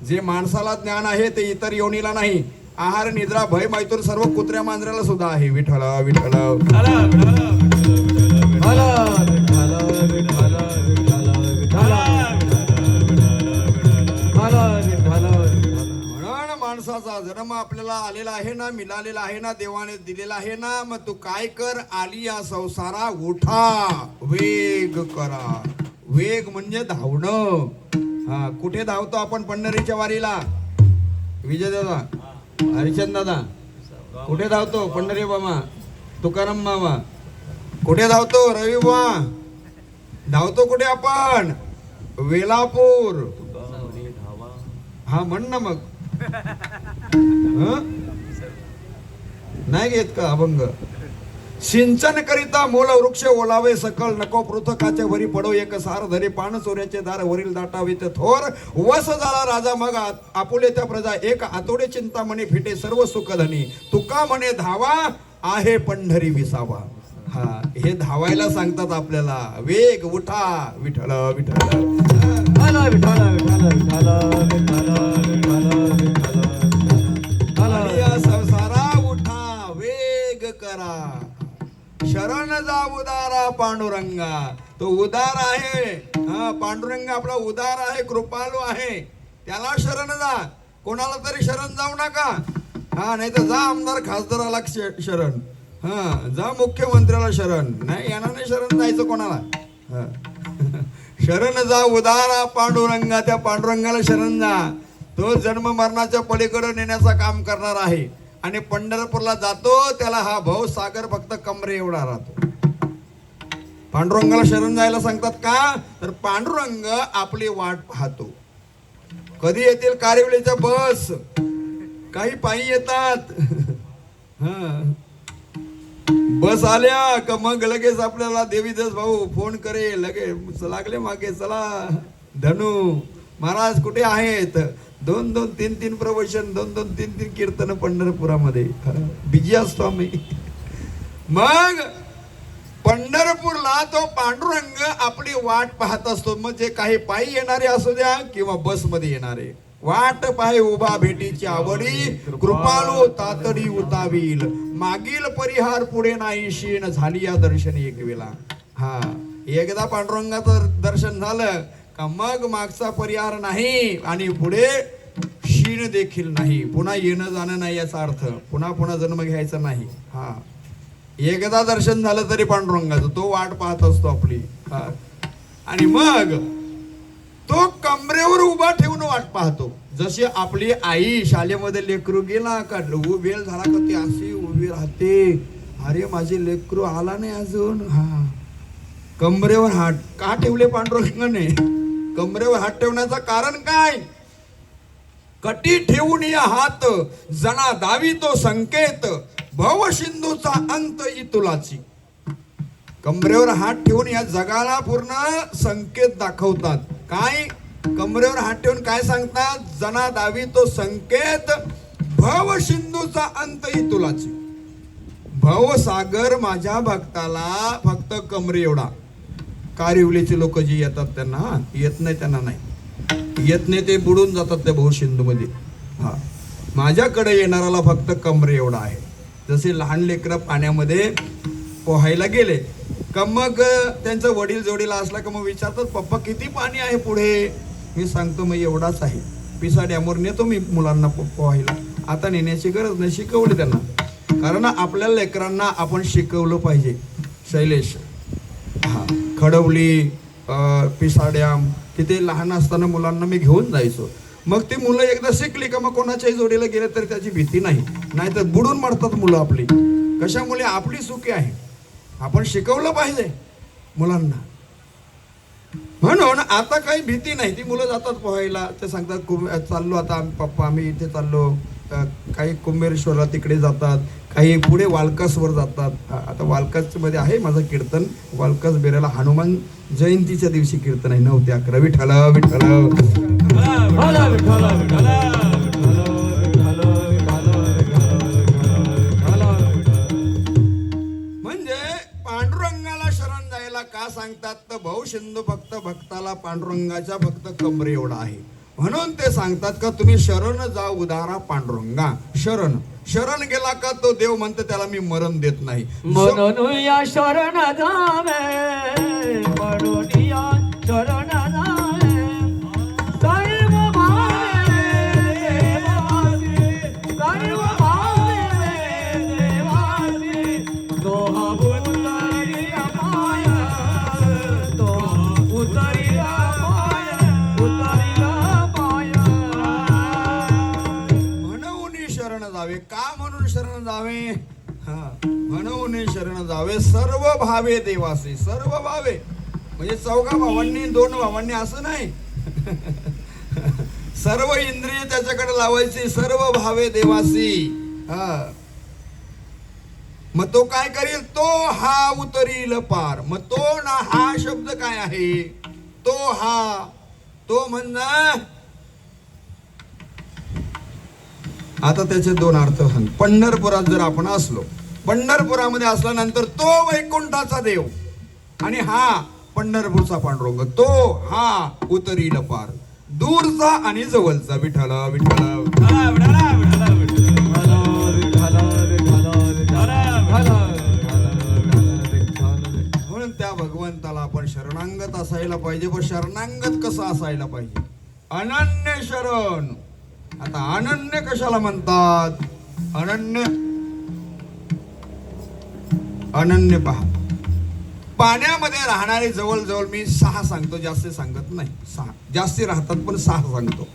जे माणसाला ज्ञान आहे ते इतर योनीला नाही. आहार निद्रा भय मैथून सर्व कुत्र्या मांजराला सुद्धा आहे. विठ्ठल विठ्ठल म्हणून माणसाचा जन्म आपल्याला आलेला आहे ना, मिळालेला आहे ना, देवाने दिलेला आहे ना. मग तू काय कर? आली या संसारा उठा वेग करा. वेग म्हणजे धावणं. हा कुठे धावतो आपण? पंढरीच्या वारीला. विजय दादा, हरिचंद दादा कुठे धावतो? पंढरी बाबा, तुकाराम बाबा कुठे धावतो? रवी बाबा धावतो कुठे आपण? वेलापूर. हा म्हण ना मग. नाही घेत का अभंग? सिंचन करिता मोल वृक्ष ओलावे सकल, नको पृथकाच्या भरी पडो एक सार, धरे पान चोऱ्याचे दार वरील दाटावे ते थोर. वस झाला राजा मग आपुले त्या प्रजा, एक आतोडे चिंता म्हणे फिटे सर्व सुख धनी. तुका म्हणे धावा आहे पंढरी विसावा. हा हे धावायला सांगतात आपल्याला. वेग उठा विठ्ठल विठ्ठल संसारा उठा वेग करा. शरण जा उदारा पांडुरंगा. तो उदार आहे. हा पांडुरंग आपला उदार आहे, कृपालू आहे. त्याला शरण जा, कोणाला तरी शरण जाऊ नका. हा, नाही तर जा आमदार खासदाराला शरण, हा जा मुख्यमंत्र्याला शरण, नाही यांना नाही शरण जायचं कोणाला. हा. शरण जा उदारा पांडुरंगा, त्या पांडुरंगाला शरण जा. तो जन्म मरणाच्या पलीकडे नेण्याचं काम करणार आहे. आणि पंढरपूरला जातो त्याला हा भाऊ सागर फक्त कमरे एवढा राहतो. पांडुरंगाला शरण जायला सांगतात का, तर पांडुरंग आपली वाट पाहतो. कधी येतील कारिवलीच्या बस, काही पायी येतात. हा, बस आल्या का मग लगेच आपल्याला देवीदास भाऊ फोन करे, लगेच लागले मागे, चला धनु महाराज कुठे आहेत. 2-2, 3-3 प्रवचन, 2-2, 3-3 कीर्तन पंढरपुरामध्ये बिजी असतो आम्ही. मग पंढरपूरला तो पांडुरंग आपली वाट पाहत असतो. मग जे काही पायी येणारे असू द्या किंवा बसमध्ये येणारे, वाट पाहे उभा भेटीची आवडी, कृपाळू तातडी उतावील, मागील परिहार पुढे नाही शीण, झाली या दर्शनी एक वेळा. हा, एकदा पांडुरंगाचं दर्शन झालं का मग मागचा परिहार नाही आणि पुढे शीण देखील नाही. पुन्हा येणं जाणं नाही याचा अर्थ, पुन्हा पुन्हा जन्म घ्यायचा नाही. हा, एकदा दर्शन झालं तरी पांडुरंगाचं, तो वाट पाहत असतो आपली. हा, आणि मग तो कमरेवर उभा ठेवून वाट पाहतो. जशी आपली आई शाळेमध्ये लेकरू गेला का वेळ झाला का ती अशी उभी राहते, अरे माझे लेकरू आला नाही अजून. हा, कमरेवर हात का ठेवले पांडुरंगाने? कमरेवर हात ठेवण्याचं कारण काय? कटी ठेवून या हात जना दावी तो संकेत, भव सिंधूचा अंत इतुलाची. कमरेवर हात ठेवून या जगाला पूर्ण संकेत दाखवतात. काय? कमरेवर हात ठेवून काय सांगतात? जना दावी तो संकेत, भव सिंधूचा अंत इतुलाची. भव सागर माझ्या भक्ताला फक्त कमरे एवढा. कारिवलीचे लोक जे येतात त्यांना येत नाही, त्यांना नाही येत नाही, ते बुडून जातात त्या भवसिंधू मध्ये. हा, माझ्याकडे येणाराला फक्त कमरे एवढा आहे. जसे लहान लेकरं पाण्यामध्ये पोहायला गेले का मग त्यांचं वडील जोडीला असला का मग विचारतात, पप्पा किती पाणी आहे पुढे? मी सांगतो मग एवढाच आहे. पिसा डॅमवर नेतो मी मुलांना पोहायला. आता नेण्याची गरज नाही, शिकवले त्यांना. कारण आपल्या लेकरांना आपण शिकवलं पाहिजे. शैलेश, हा, खडवली, पिसा डॅम, तिथे लहान असताना मुलांना मी घेऊन जायचो. मग ती मुलं एकदा शिकली का मग कोणाच्याही जोडीला गेले तरी त्याची भीती नाही. नाहीतर बुडून मरतात मुलं आपली. कशामुळे? आपली चुकी आहे. आपण शिकवलं पाहिजे मुलांना. म्हणून आता काही भीती नाही. ती मुलं जातात पोहायला, ते सांगतात चाललो आता पप्पा आम्ही इथे चाललो. काही कुंभेश्वरला तिकडे जातात, काही पुढे वालकासवर जातात. आता वालकास मध्ये आहे माझं कीर्तन. वालकास बेऱ्याला हनुमान जयंतीच्या दिवशी कीर्तन आहे 9 ते 11. विठ्ठल विठ्ठल म्हणजे पांडुरंगाला शरण जायला का सांगतात? तर भाऊ सिंधू फक्त भक्ताला पांडुरंगाच्या फक्त कमरे एवढा आहे. म्हणून ते सांगतात का तुम्ही शरण जा उदारा पांडुरंगा. शरण शरण गेला का तो देव म्हणतो त्याला मी मरण देत नाही. म्हणून या शरण जावे, म्हणून या शरण जावे, सर्व भावे देवासी, सर्व भावे देवासी, तो उतरिया पाया, तो उतरिया पाया, उतरिया पाया. म्हणून शरण जावे. का म्हणून शरण जावे? हा, म्हणून शरण जावे सर्व भावे देवासी. सर्व भावे म्हणजे 4 भावांनी 2 भावांनी असं नाही. सर्व इंद्रिय त्याच्याकडे लावायची. सर्व भावे देवासी. हा, मग तो काय करेल? तो हा उतरील पार. मग तो ना हा शब्द काय आहे? तो हा, तो म्हणजे आता त्याचे 2 अर्थ. पंढरपुरात जर आपण असलो, पंढरपुरामध्ये असल्यानंतर तो वैकुंठाचा देव आणि हा पंढरपूरचा पांडुरंग. तो हा उतरील पार. दूरचा आणि जवळचा विठ्ठल विठ्ठल. म्हणून त्या भगवंताला आपण शरणागत असायला पाहिजे. पण शरणागत कसं असायला पाहिजे? अनन्य शरण. आता अनन्य कशाला म्हणतात? अनन्य अनन्य पहा, पाण्यामध्ये राहणारे जवळजवळ मी 6 सांगतो, जास्त सांगत नाही. 6 जास्ती राहतात पण 6 सांगतो.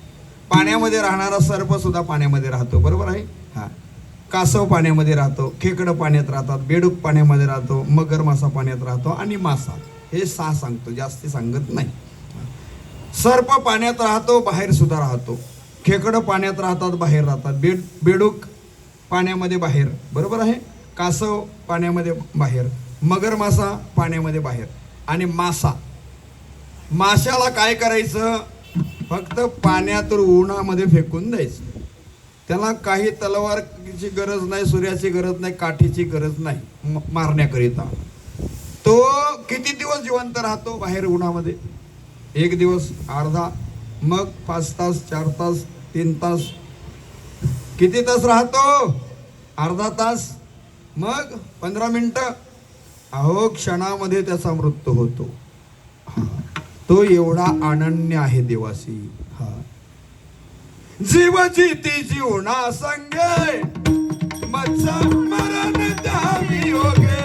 पाण्यामध्ये राहणारा सर्प सुद्धा पाण्यामध्ये राहतो, बरोबर आहे. हा, कासव पाण्यामध्ये राहतो, खेकडं पाण्यात राहतात, बेडूक पाण्यामध्ये राहतो, मगर मासा पाण्यात राहतो आणि मासा. हे 6 सांगतो, जास्ती सांगत नाही. सर्प पाण्यात राहतो, बाहेर सुद्धा राहतो. खेकडं पाण्यात राहतात, बाहेर राहतात. बेडूक पाण्यामध्ये बाहेर, बरोबर आहे. कासव पाण्यामध्ये बाहेर, मगर मासा पाण्यामध्ये बाहेर आणि मासा. माशाला काय करायचं? फक्त पाण्यातून उन्हामध्ये फेकून द्यायचं. त्याला काही तलवारची गरज नाही, सूर्याची गरज नाही, काठीची गरज नाही मारण्याकरिता. तो किती दिवस जिवंत राहतो बाहेर उन्हामध्ये? 1 दिवस, अर्धा, मग 5 तास, 4 तास, 3 तास. किती तास राहतो? अर्धा तास, मग 15 मिनिटं. अहो, क्षणामध्ये त्याचा मृत्यू होतो. तो एवढा अनन्य आहे देवासी. हा, जीव जीती जीवना संगे, मत्स मरण द्यावी योगे,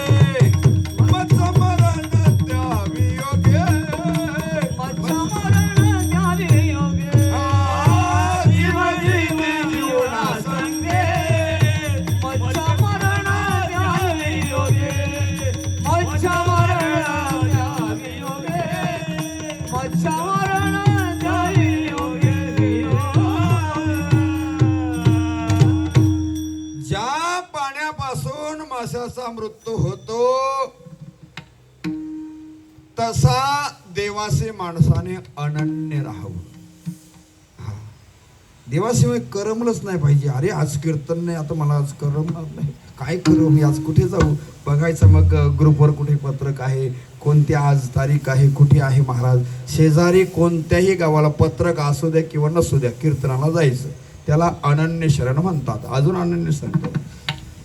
मत्स मरण द्यावी योगे, मत्स मरण द्यावी योगे. जीव जीती जीवना संगे, मत्स मरण द्यावी योगे, मत्स मरण द्यावी योगे, मत्स मरण द्यावी योगे. ज्या पाण्यापासून माशाचा मृत्यू होतो तसा देवासे माणसाने अनन्य राहावं. हा, देवाशिवाय करमलंच नाही पाहिजे. अरे आज कीर्तन नाही, आता मला आज करमणार नाही, काय करू मी आज, कुठे जाऊ बघायचं. मग ग्रुपवर कुठे पत्रक आहे, कोणती आज तारीख आहे, कुठे आहे महाराज. शेजारी कोणत्याही गावाला पत्रक असू द्या किंवा नसू द्या, कीर्तनाला जायचं. त्याला अनन्य शरण म्हणतात. अजून अनन्य शरण.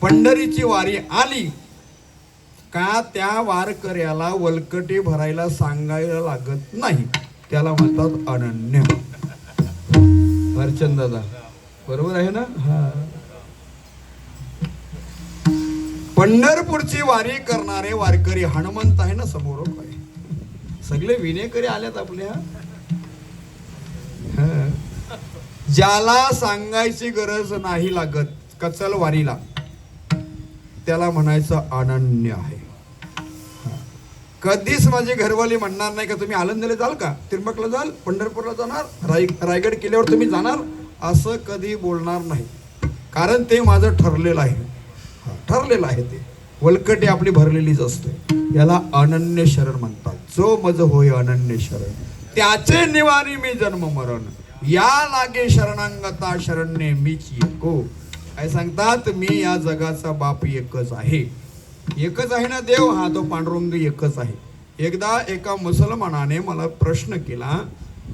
पंढरीची वारी आली का त्या वारकऱ्याला वलकटी भरायला सांगायला लागत नाही. त्याला म्हणतात अनन्य. हरचंद दादा बरोबर आहे ना? हा, पंढरपूरची वारी करणारे वारकरी हनुमंत आहे ना समोर. काय सगळे विनेकरी आल्यात आपल्या. हा, ज्याला सांगायची गरज नाही लागत कचल वारीला, त्याला म्हणायचं अनन्य आहे. कधीच माझी घरवाली म्हणणार नाही का तुम्ही आळंदीला जाल का, त्र्यंबकला जाल, पंढरपूरला जाणार, रायगड किल्ल्यावर तुम्ही जाणार, असं कधी बोलणार नाही. कारण ते माझं ठरलेलं आहे. ठरलेलं आहे ते. वलकटी आपली भरलेलीच असते. याला अनन्य शरण म्हणतात. जो मज होय अनन्य शरण, त्याचे निवारी मी जन्म मरण, या लागे शरणांगता शरण्ये मीच एको. काय सांगतात? मी या जगाचा बाप एकच आहे. एकच आहे ना देव? हा, तो पांडुरंग एकच आहे. एकदा एका मुसलमानाने मला प्रश्न केला,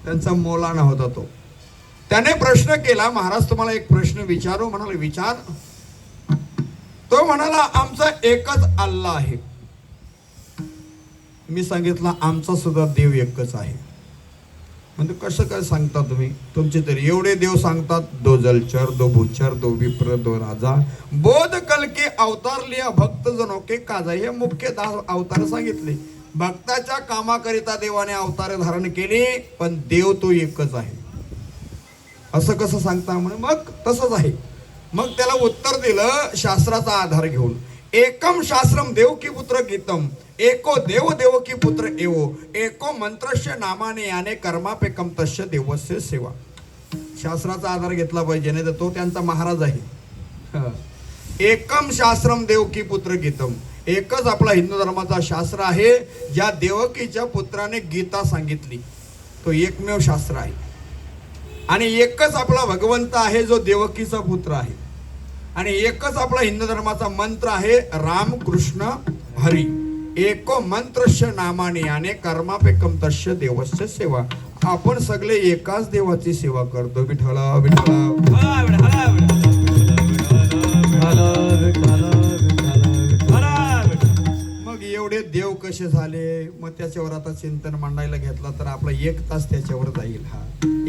त्यांचा मौलाना होता तो. त्याने प्रश्न केला, महाराज तुम्हाला एक प्रश्न विचारू. म्हणाले विचार. तो म्हणाला आमचा एकच अल्लाह आहे. मी सांगितलं आमचा सुद्धा देव एकच आहे. म्हणजे कसं काय सांगता तुम्ही? तुमचे तरी एवढे देव सांगतात. दो जलचर, दो भूचर, दो विप्र, दो राजा, बोध कल के अवतार लिया भक्त जनों के काजा. हे मुख्य 10 अवतार सांगितले. भक्ताच्या कामाकरिता देवाने अवतार धारण केले, पण देव तो एकच आहे. असं कसं सांगता? म्हणे मग तसंच आहे. मग त्याला उत्तर दिलं शास्त्राचा आधार घेऊन. एकम शास्त्रम देवकी पुत्र गीतम, एको देव देवकी पुत्र एवो, एको मंत्रस्य नामाने याने कर्मापेकम तस्य देवस्य सेवा. शास्त्राचा आधार घेतला पाहिजे, नाही तर तो त्यांचा महाराज आहे. एकम शास्त्रम देवकी पुत्र गीतम, एकच आपला हिंदू धर्माचा शास्त्र आहे. ज्या देवकीच्या पुत्राने गीता सांगितली तो एकमेव शास्त्र आहे. आणि एकच आपला भगवंत आहे जो देवकीचा पुत्र आहे. आणि एकच आपला हिंदू धर्माचा मंत्र आहे राम कृष्ण हरी. एको मंत्रस्य नामाने याने कर्मापेकम तस्य देवस्य सेवा. आपण सगळे एकाच देवाची सेवा करतो. विठ्ठला विठ्ठला. मग एवढे देव कसे वर्ष झाले, मग त्याच्यावर आता चिंतन मांडायला घेतला तर आपला 1 तास त्याच्यावर जाईल. हा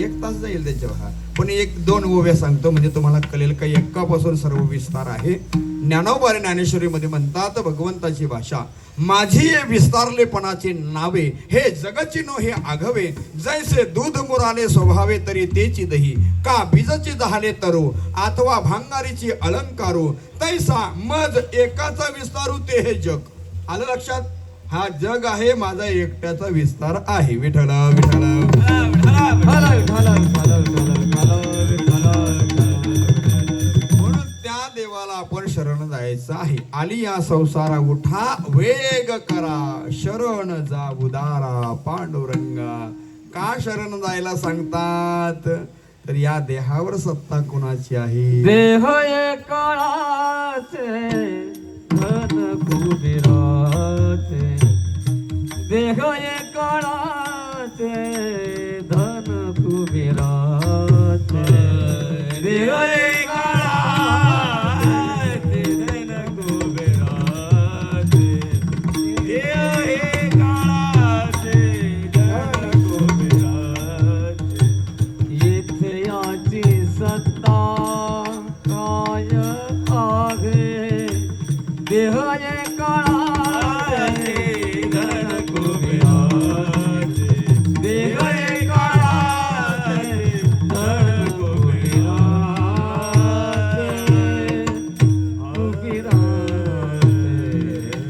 1 तास जाईल त्याच्यावर. हा पण 1-2 ओव्या सांगतो म्हणजे तुम्हाला कळेल का एकापासून सर्व विस्तार आहे. ज्ञानोबा आणि ज्ञानेश्वरीमध्ये म्हणतात भगवंताची भाषा माझी ये विस्तारलेपणाची नावे, हे जगची नो हे आघवे, जैसे दूध मुराले स्वभावे तरी तेची दही, का बीजची झाले तरू अथवा भांगारीची अलंकारू, तैसा मज एकाचा विस्तारू ते हे जग. आलं लक्षात? हा जग आहे माझा एकट्याचा विस्तार आहे. विठ्ठला विठ्ठला म्हणून त्या देवाला आपण शरण जायचं आहे. आली या संसारा उठा वेग करा, शरण जा उदारा पांडुरंगा. का शरण जायला सांगतात? तर या देहावर सत्ता कोणाची आहे? देह काळाचे धन कुबेराचे, देह काळाचे धन कुबेराचे, देह काळाचे धन कुबेराचे, देह काळाचे धन कुबेराचे. येथे याची सत्ता काय आहे? देह काळाचे धन कुबेराचे, देह काळाचे धन कुबेराचे.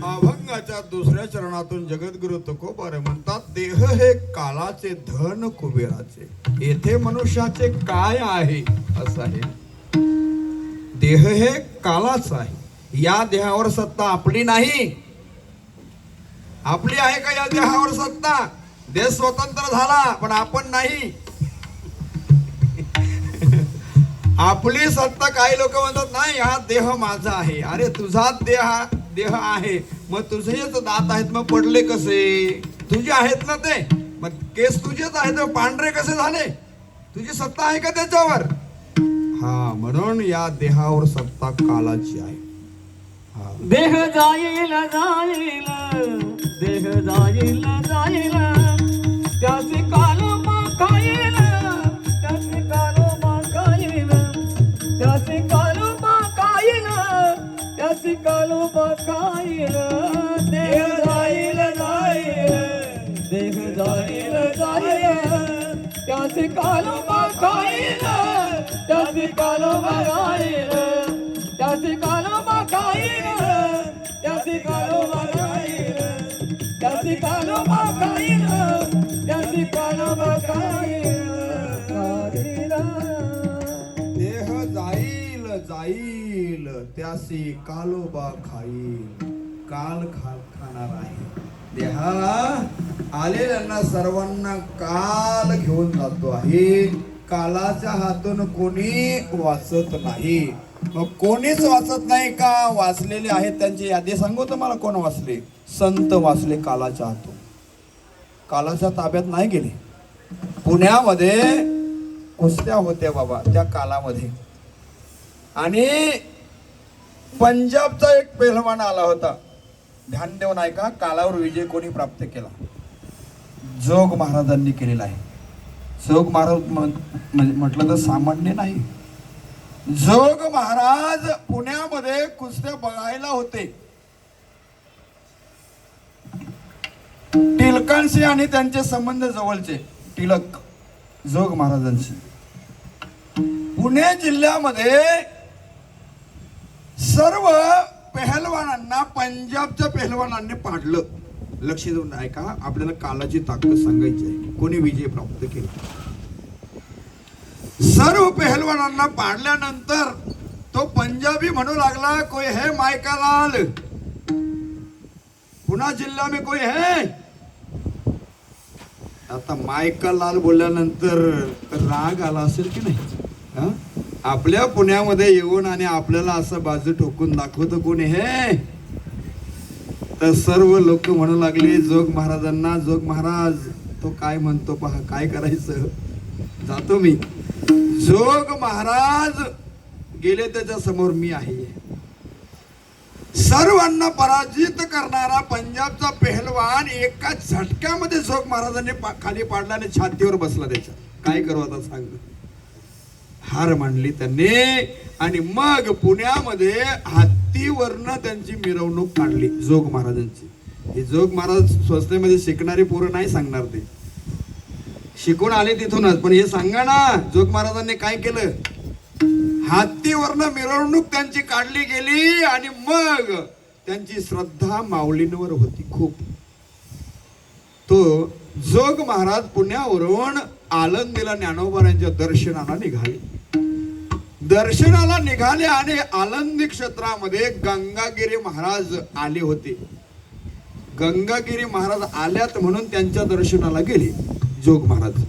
अभंगाच्या दुसऱ्या चरणातून जगद्गुरु तुकोबार म्हणतात देह हे कालाचे धन कुबेराचे. येथे मनुष्याचे काय आहे असं आहे. देह हे कालाच आहे. या देहावर सत्ता आपली नाही. आपली आहे का या देहावर सत्ता? देश स्वतंत्र झाला पण आपण नाही. आपली सत्ता काही लोक म्हणतात नाही हा देह माझा आहे. अरे तुझा देह आहे, मग तुझेच दात आहेत, मग पडले कसे? तुझे आहेत ना ते, मग केस तुझेच आहेत, पांढरे कसे झाले? तुझी सत्ता आहे का त्याच्यावर? हा म्हणून या देहावर सत्ता कालाची आहे. देह जाईल जाईल, देह जाईल जाईल, त्याचे कालोबा खाईल, त्याचे कालोबा खाईल, त्याचे कालोबा खाईल, त्याचे कालोबा खाईल. देह जाईल जाईल, देह जाईल जाईल, त्याचे कालोबा खाईल, त्याचे कालोबा खाईल, त्याचे कालोबा खाईल, त्याचे कालोबा खाईल, त्याचे कालोबा खाईल, त्याचे कालोबा खाईल. देह जाईल जाईल, त्यासी कालोबा खाईल. काल खाणार आहे. देहा आलेल्यांना सर्वांना काल घेऊन जातो आहे. कालाच्या हातून कोणी वाचत नाही. मग कोणीच वाचत नाही का? वाचलेले आहेत त्यांची यादी सांगू तुम्हाला. कोण वाचले? संत वाचले कालाच्या हातून. कालाच्या ताब्यात नाही गेले. पुण्यामध्ये कुस्त्या होत्या बाबा त्या कालामध्ये, आणि पंजाबचा एक पहिलवान आला होता. ध्यान देऊन ऐका, कालावर विजय कोणी प्राप्त केला? जोग महाराजांनी केलेला आहे. जोग महाराज म्हटलं तर सामान्य नाही. जोग महाराज पुण्यामध्ये कुस्त्या बघायला होते. टिळकांशी आणि त्यांचे संबंध जवळचे. टिळक जोग महाराजांशी. पुणे जिल्ह्यामध्ये सर्व पहलवानांना पंजाबच्या पहलवानांनी पाडलं. लक्ष देऊन ऐका, आपल्याला कालाची ताकद सांगायची आहे. कोणी विजय प्राप्त केला? सर्व पहलवानांना पाडल्यानंतर तो पंजाबी म्हणू लागला, कोई है मायकालाल? पुणा जिल्हा में कोई है? आता मायकालाल बोलल्यानंतर राग आला असेल की नाही? हा? आपल्या पुण्यामध्ये येऊन आणि आपल्याला असं बाजू ठोकून दाखवतो कोणी हे? तर सर्व लोक म्हणू लागले जोग महाराजांना, जोग महाराज तो काय म्हणतो पहा, काय करायचं? जातो मी. जोग महाराज गेले त्याच्या समोर मी आहे. सर्वांना पराजित करणारा पंजाबचा पेहलवान एका झटक्यामध्ये जोग महाराजांनी खाली पाडला आणि छातीवर बसला त्याच्या. काय करू आता सांग. हार मानली त्यांनी आणि मग पुण्यामध्ये हत्तीवरनं त्यांची मिरवणूक काढली जोग महाराजांची. हे जोग महाराज संस्थेमध्ये शिकणारी पोरं नाही सांगणार, ते शिकून आले तिथूनच. पण हे सांगा ना जोग महाराजांनी काय केलं. हत्तीवरनं मिरवणूक त्यांची काढली गेली आणि मग त्यांची श्रद्धा माऊलींवर होती खूप. तो जोग महाराज पुण्यावरून आळंदीला ज्ञानोबारांच्या दर्शनाला निघाले. दर्शनाला निघाले आणि आळंदी क्षेत्रामध्ये गंगागिरी महाराज आले होते. गंगागिरी महाराज आल्यात म्हणून त्यांच्या दर्शनाला गेले जोग महाराज.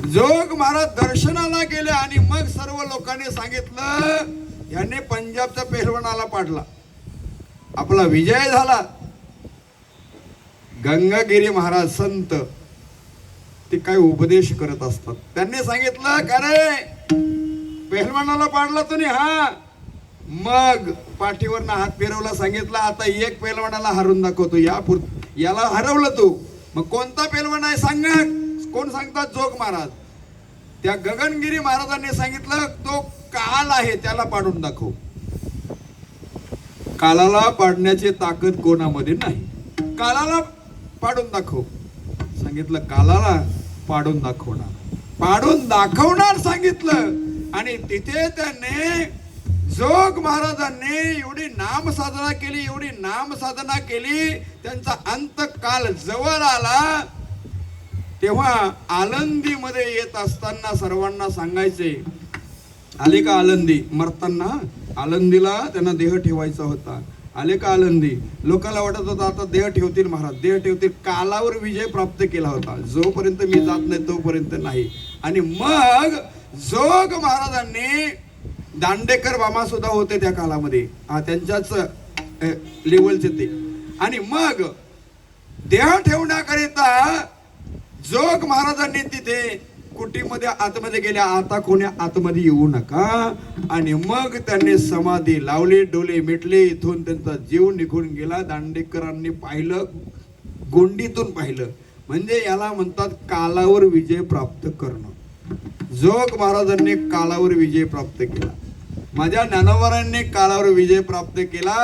जोग महाराज दर्शनाला गेले आणि मग सर्व लोकांनी सांगितलं याने पंजाबचा पेहलवानाला पाडला, आपला विजय झाला. गंगागिरी महाराज संत ते काय उपदेश करत असतात. त्यांनी सांगितलं का रे पेहलवानाला पाडला तुम्ही. हा मग पाठीवरनं हात फिरवला, सांगितलं आता एक पेहलवानाला हरवून दाखवतो. याला हरवलं तू. मग कोणता पेहलवान आहे सांगा. कोण सांगतात. जोग महाराज. त्या गगनगिरी महाराजांनी सांगितलं तो काल आहे त्याला पाडून दाखव. कालाला पाडण्याची ताकद कोणामध्ये नाही. कालाला पाडून दाखव. सांगितलं कालाला पाडून दाखवणार. पाडून दाखवणार सांगितलं. आणि तिथे त्याने जोग महाराजांनी एवढी नाम साधना केली, एवढी नाम साधना केली. त्यांचा अंतकाल जवळ आला तेव्हा आळंदीमध्ये येत असताना सर्वांना सांगायचे. आले का आळंदी. मरताना आळंदीला त्यांना देह ठेवायचा होता. आले का आळंदी. लोकांना वाटत होतं आता देह ठेवतील महाराज, देह ठेवतील. कालावर विजय प्राप्त केला होता. जोपर्यंत मी जात नाही तोपर्यंत नाही. आणि मग जोग महाराजांनी दांडेकर मामा सुद्धा होते त्या कालामध्ये, त्यांच्याच लेवलचे ते. आणि मग देह ठेवण्याकरिता जोग महाराजांनी तिथे कुटीमध्ये आतमध्ये गेल्या. आता कोण्या आतमध्ये येऊ नका. आणि मग त्यांनी समाधी लावली, डोले मिटले. इथून त्यांचा जीव निघून गेला. दांडेकरांनी पाहिलं, गोंडीतून पाहिलं. म्हणजे याला म्हणतात कालावर विजय प्राप्त करणं. जोग महाराजांनी कालावर विजय प्राप्त केला. माझ्या ज्ञानोबारांनी कालावर विजय प्राप्त केला.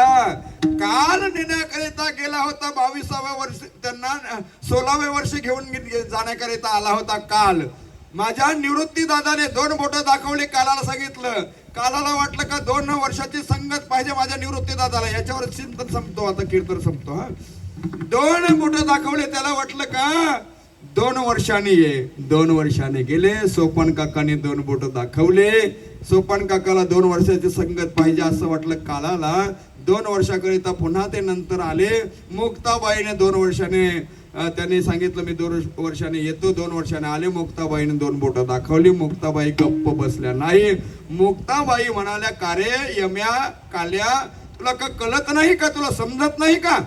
काल नेण्याकरिता गेला होता. 22व्या वर्ष त्यांना 16व्या वर्ष घेऊन जाण्याकरिता आला होता काल. माझ्या निवृत्ती दादाने 2 बोटं दाखवली. कालाला सांगितलं. कालाला वाटलं का 2 वर्षाची संगत पाहिजे माझ्या निवृत्ती दादाला. याच्यावर चिंतन संपतो, आता कीर्तन संपतो. हा 2 बोटं दाखवले. त्याला वाटलं का 2 वर्षांनी ये. 2 वर्षाने गेले. सोपन काकाने 2 बोटं दाखवले. सोपन काकाला 2 वर्षाची संगत पाहिजे असं वाटलं कालाला. 2 वर्षाकरिता पुन्हा ते नंतर आले. मुक्ताबाईने 2 वर्षाने त्यांनी सांगितलं मी 2 वर्षाने येतो. 2 वर्षाने आले. मुक्ताबाईने 2 बोटं दाखवली. मुक्ताबाई गप्प बसल्या नाही. मुक्ताबाई म्हणाल्या का रे यम्या काल्या, तुला का कळत नाही का, तुला समजत नाही का.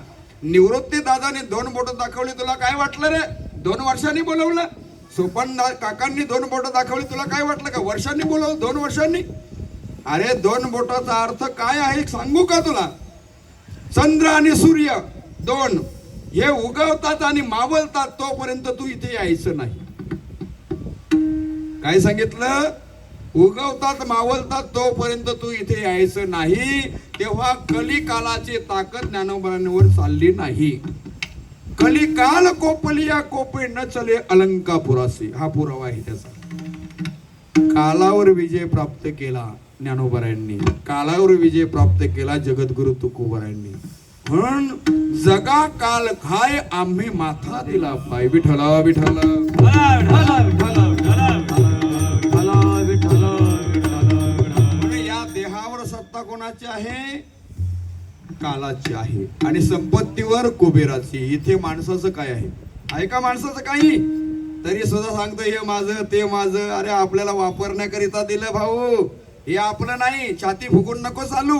निवृत्ती दादाने 2 बोटं दाखवली, तुला काय वाटलं रे. 2 वर्षांनी बोलवलं. सोपन काकांनी 2 बोटं दाखवली, तुला काय वाटलं का वर्षांनी बोलवलं. 2 वर्षांनी. अरे 2 बोटाचा अर्थ काय आहे सांगू का तुला. चंद्र आणि सूर्य 2 हे उगवतात आणि मावळतात तोपर्यंत तू इथे यायचं नाही. काय सांगितलं. उगवतात मावळतात तोपर्यंत तू इथे यायचं नाही. तेव्हा कलिकालाची ताकद ज्ञानोबांवर चालली नाही. कलिकाल कोपलिया कोपे न चले अलंकापुरासी. हा पुरावा आहे त्याचा. कालावर विजय प्राप्त केला ज्ञानोबारायांनी. कालावर विजय प्राप्त केला जगद्गुरु तुकोबारायांनी. म्हणून जगा काल खाय आम्ही माथा दिला पाय. विठला विठला या देहावर सत्ता कोणाची आहे. कालाची आहे. आणि संपत्तीवर कुबेराची. इथे माणसाचं काय आहे का माणसाचं काही. तरी सुद्धा सांगतो हे माझं ते माझं. अरे आपल्याला वापरण्याकरिता दिलं भाऊ, हे आपलं नाही. छाती फुगून नको चालू.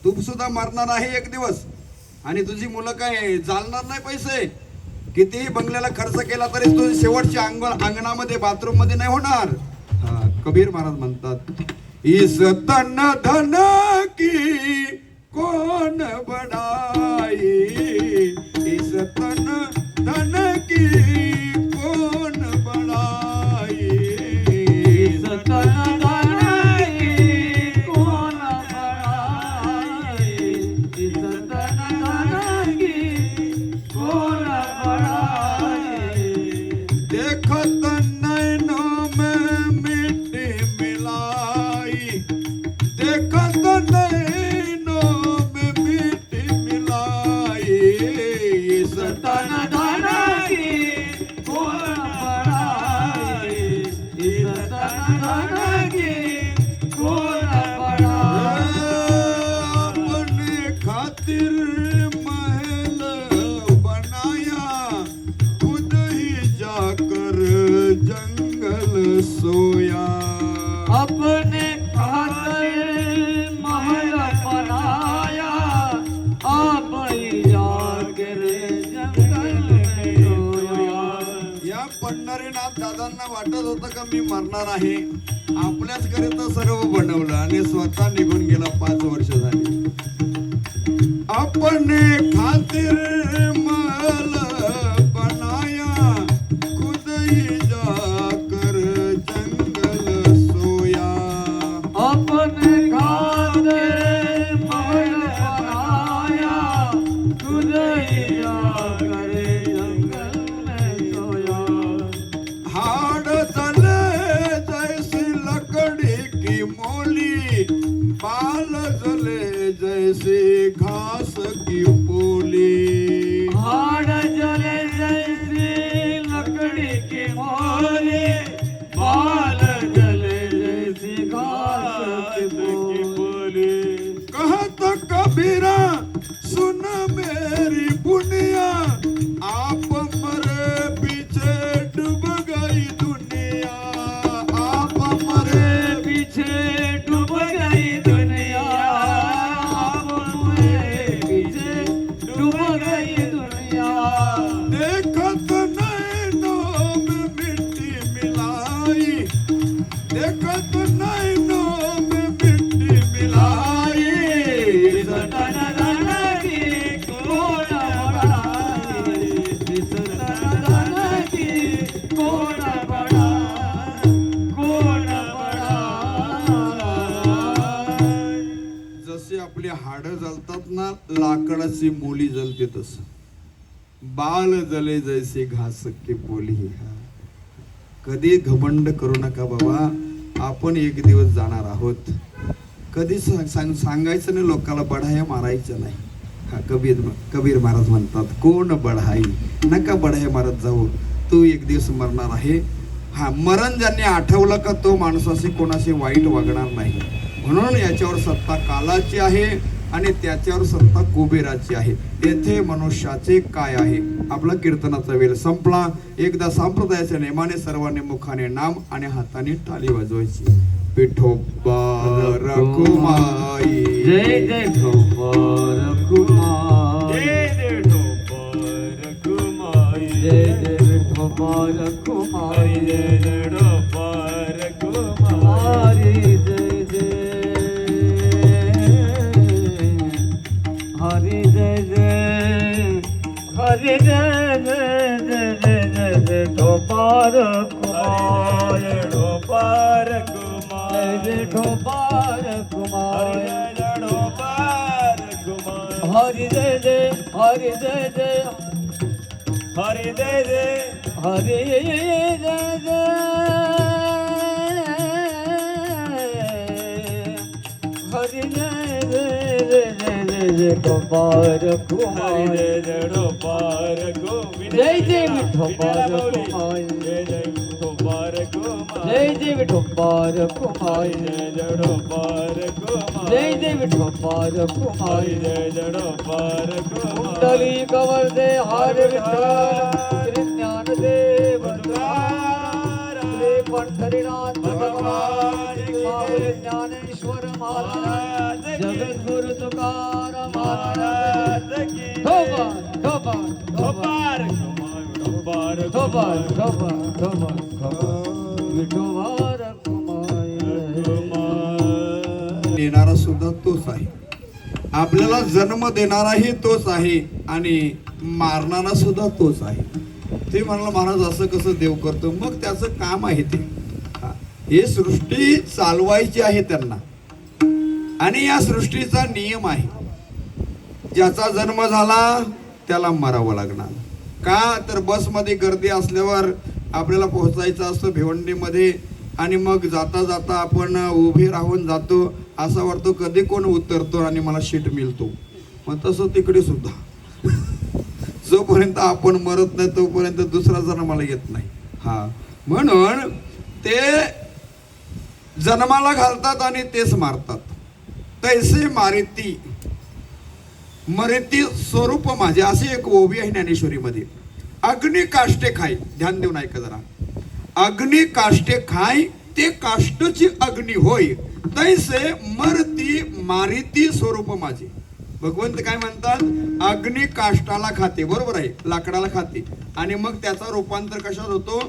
तू सुद्धा मरणार आहे एक दिवस. आणि तुझी मुलं काय चालणार नाही पैसे. कितीही बंगल्याला खर्च केला तरी तू शेवटची अंगणामध्ये बाथरूम मध्ये नाही होणार. कबीर महाराज म्हणतात इस तन धन की कौन बड़ा त्यांना वाटत होतं का मी मरणार आहे. आपल्याच करिता सर्व बनवलं आणि स्वतः निघून गेला. 5 वर्ष झाली. अपने खातिर महल बनाया, खुद ही जाकर जंगल सोया. अपने खातिर महल बनाया, खुद ही जाकर जंगल में सोया. हाड़ जले जैसी लकड़ी की मोली, बाल जले जैसी घास की पोली. हाड़ जले जैसी लकड़ी की मोली, बाल जले जैसी घास की बोली. कहत कबीरा सुन मेरी बुनिया, आप मरे पीछे डूब गई दुनिया. आप मरे पीछे डूब गई दुनिया, मेरे पीछे डूब गई दुनिया. देखत नैनों में मिट्टी मिलाई, देखत नैनों में मिट्टी मिलाई. जसे आपली हाडं जलतात ना, लाकडाची मोली जलते तसं. बाल जले जैसे घास की पोली. कधी घमंड करू नका बाबा, आपण एक दिवस जाणार आहोत. कधी सांगायचं नाही लोकांना, बढाया मारायचं नाही. हा कबीर महाराज म्हणतात, कोण बढाई नका बढाया मारत जाऊ, तू एक दिवस मरणार आहे. हा मरण ज्यांनी आठवलं का तो माणसाशी कोणाशी वाईट वागणार नाही. म्हणून याच्यावर सत्ता कालाची आहे आणि त्याच्यावर सत्ता कुबेराची आहे. येथे मनुष्याचे काय आहे. आपला कीर्तनाचा वेळ संपला. एकदा संप्रदायाच्या नेमाने सर्वांनी मुखाने नाम आणि हाताने टाळी वाजवायची. विठोबा रखुमाई, जय जय विठोबा रखुमाई, जय विठोबा रखुमाई, जय जय विठोबा रखुमाई, जय विठोबा रखुमाई. हरि जय जय, हरि जय जय, हरि जय जय जय जय जय विठोबा रखुमाई, जय विठोबा रखुमाई, जय जय विठोबा रखुमाई. जय विठोबा रखुमाई. हरि जय जय, हरि जय जय, हरि जय जय, हरि जय जय, हरि जय जय जय जय जय विठोबा रखुमाई, जय जय विठोबा रखुमाई. जय जय विठोबा रखुमाई, जय जय विठोबा रखुमाई, जय जय विठोबा रखुमाई, जय जय विठोबा रखुमाई, जय जय विठोबा रखुमाई. जय जय विठोबा रखुमाई. कुंडली कवर दे हार विठ्ठल, श्री ज्ञानदेव श्री पंढरीनाथ भगवान, स्वामी ज्ञानेश्वर महाराज, जगद्गुरु तुकाराम महाराज की. ठोबा ठोबा ठोबा विठोबा ठोबा रखुमाई. ठोबा ठोबा ठोबा विठोबा रखुमाई. देणारा सुद्धा तोच आहे. आपल्याला जन्म देणाराही तोच आहे आणि मारणारा सुद्धा तोच आहे. ते म्हणाला महाराज असं कसं देव करतो. मग त्याचं काम आहे ते. हे सृष्टी चालवायची आहे त्यांना आणि या सृष्टीचा नियम आहे. ज्याचा जन्म झाला त्याला मरावं लागणार. का तर बसमध्ये गर्दी असल्यावर आपल्याला पोहोचायचं असतं भिवंडीमध्ये आणि मग जाता जाता आपण उभे राहून जातो. असं वाटतो कधी कोण उतरतो आणि मला सीट मिळतो. मग तसं तिकडे सुद्धा जोपर्यंत आपण मरत नाही तोपर्यंत दुसरा जन्माला येत नाही. हा म्हणून ते जन्माला घालतात आणि तेच मारतात. तैसे मारिती मरिती स्वरूप माझे अशी एक ओवी आहे ज्ञानेश्वरीमध्ये. अग्नी काष्टे खाय, ध्यान देऊन ऐका जरा. अग्नी काष्टे खाय ते काष्टची अग्नी होय, तैसे मरती मारिती स्वरूप माझे. भगवंत काय म्हणतात, अग्नी काष्टाला खाते, बरोबर आहे, लाकडाला खाते आणि मग त्याचा रूपांतर कशात होतो,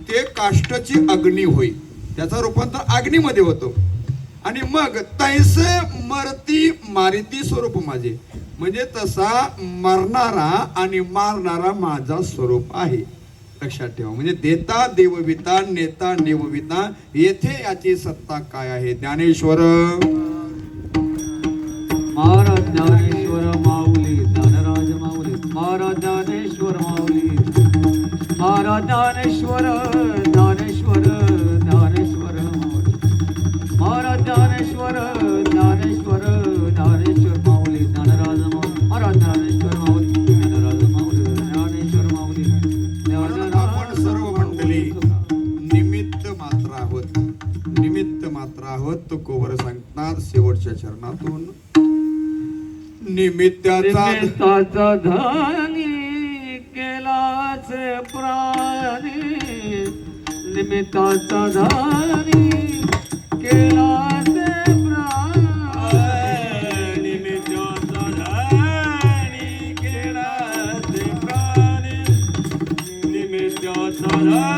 ते काष्टची अग्नी होई, त्याचा रूपांतर अग्नीमध्ये होतो. आणि मग तैसे मरती मारिती स्वरूप माझे, म्हणजे तसा मरणारा आणि मारणारा माझा स्वरूप आहे. लक्षात ठेवा. म्हणजे देता देवविता, नेता नेवविता, येथे याची सत्ता काय आहे. ज्ञानेश्वर महाराज ज्ञानेश्वर माऊली, ज्ञानराज माऊली, महाराज ज्ञानेश्वर माऊली, महाराज ज्ञानेश्वर, ज्ञानेश्वर, ज्ञानेश्वर माऊली, महाराज ज्ञानेश्वर, ज्ञानेश्वर, ज्ञानेश्वर माऊली, ज्ञानराज माऊली, महाराज ज्ञानेश्वर माऊली, ज्ञानराज माऊली, ज्ञानेश्वर माऊली. आपण सर्व मंडळी निमित्त मात्र आहोत, निमित्त मात्र आहोत. तो कोवर सांगतात शेवटच्या चरणातून, निमित्ताचा धनी केलाच प्राणी, निमित्ताचा धनी केलाच प्राणी, निमित्ताचा धनी केलाच प्राणी, निमित्ताचा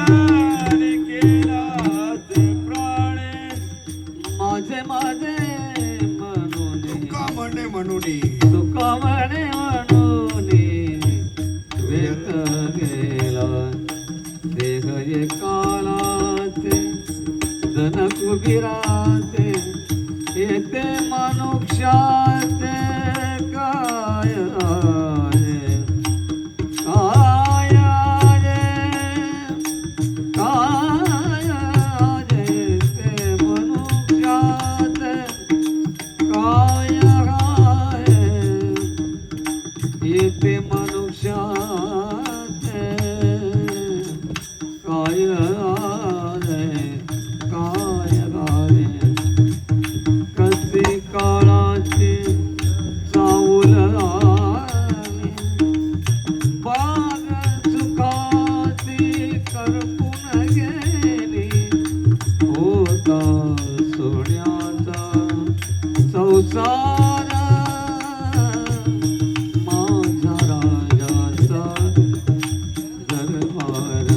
धनी केलाच प्राणी. माझे माझे म्हणून तुका म्हणे म्हणून तुका म्हणे म्हणून व्यक्त गेला देह एकालाचे धन कुबीराचे, येते मनुष्याचे काय आहे, काय आहे, काय आहे, ते मनुष्याचे काय आहे, येते मनुष्याचे काय आहे, काय आहे. कसे काळाचे चावल आली, बाग चुकाची करपून गेली, होता सोन्याचा संसार माझा राजाचा दरबार.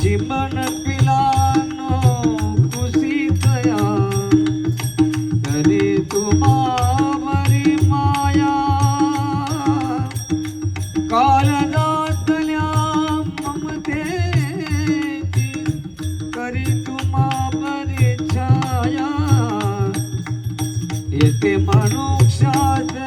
जीवन पिलानो कुशीतया, तरी तुम्हावरी माया, काळजातल्या ममतेची करी तुम्हावरी छाया, येते मनुष्याचे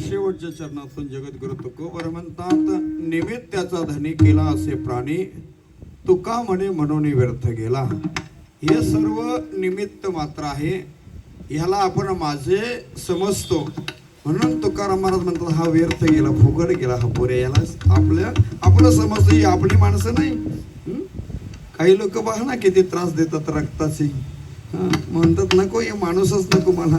शेवटच्या चरणातून जगद्गुरु तुकोबर म्हणतात, निमित्ताचा धनी केला असे प्राणी, तुका म्हणे म्हणून व्यर्थ गेला. हे सर्व निमित्त मात्र आहे, ह्याला आपण माझे समजतो. म्हणून तुकाराम महाराज म्हणतात, हा व्यर्थ गेला, फुकट गेला, हा पुरे याला आपलं समजतो. ही आपली माणसं नाही. काही लोक बघा ना किती त्रास देतात रक्ताची, म्हणतात नको हे माणूसच नको मला.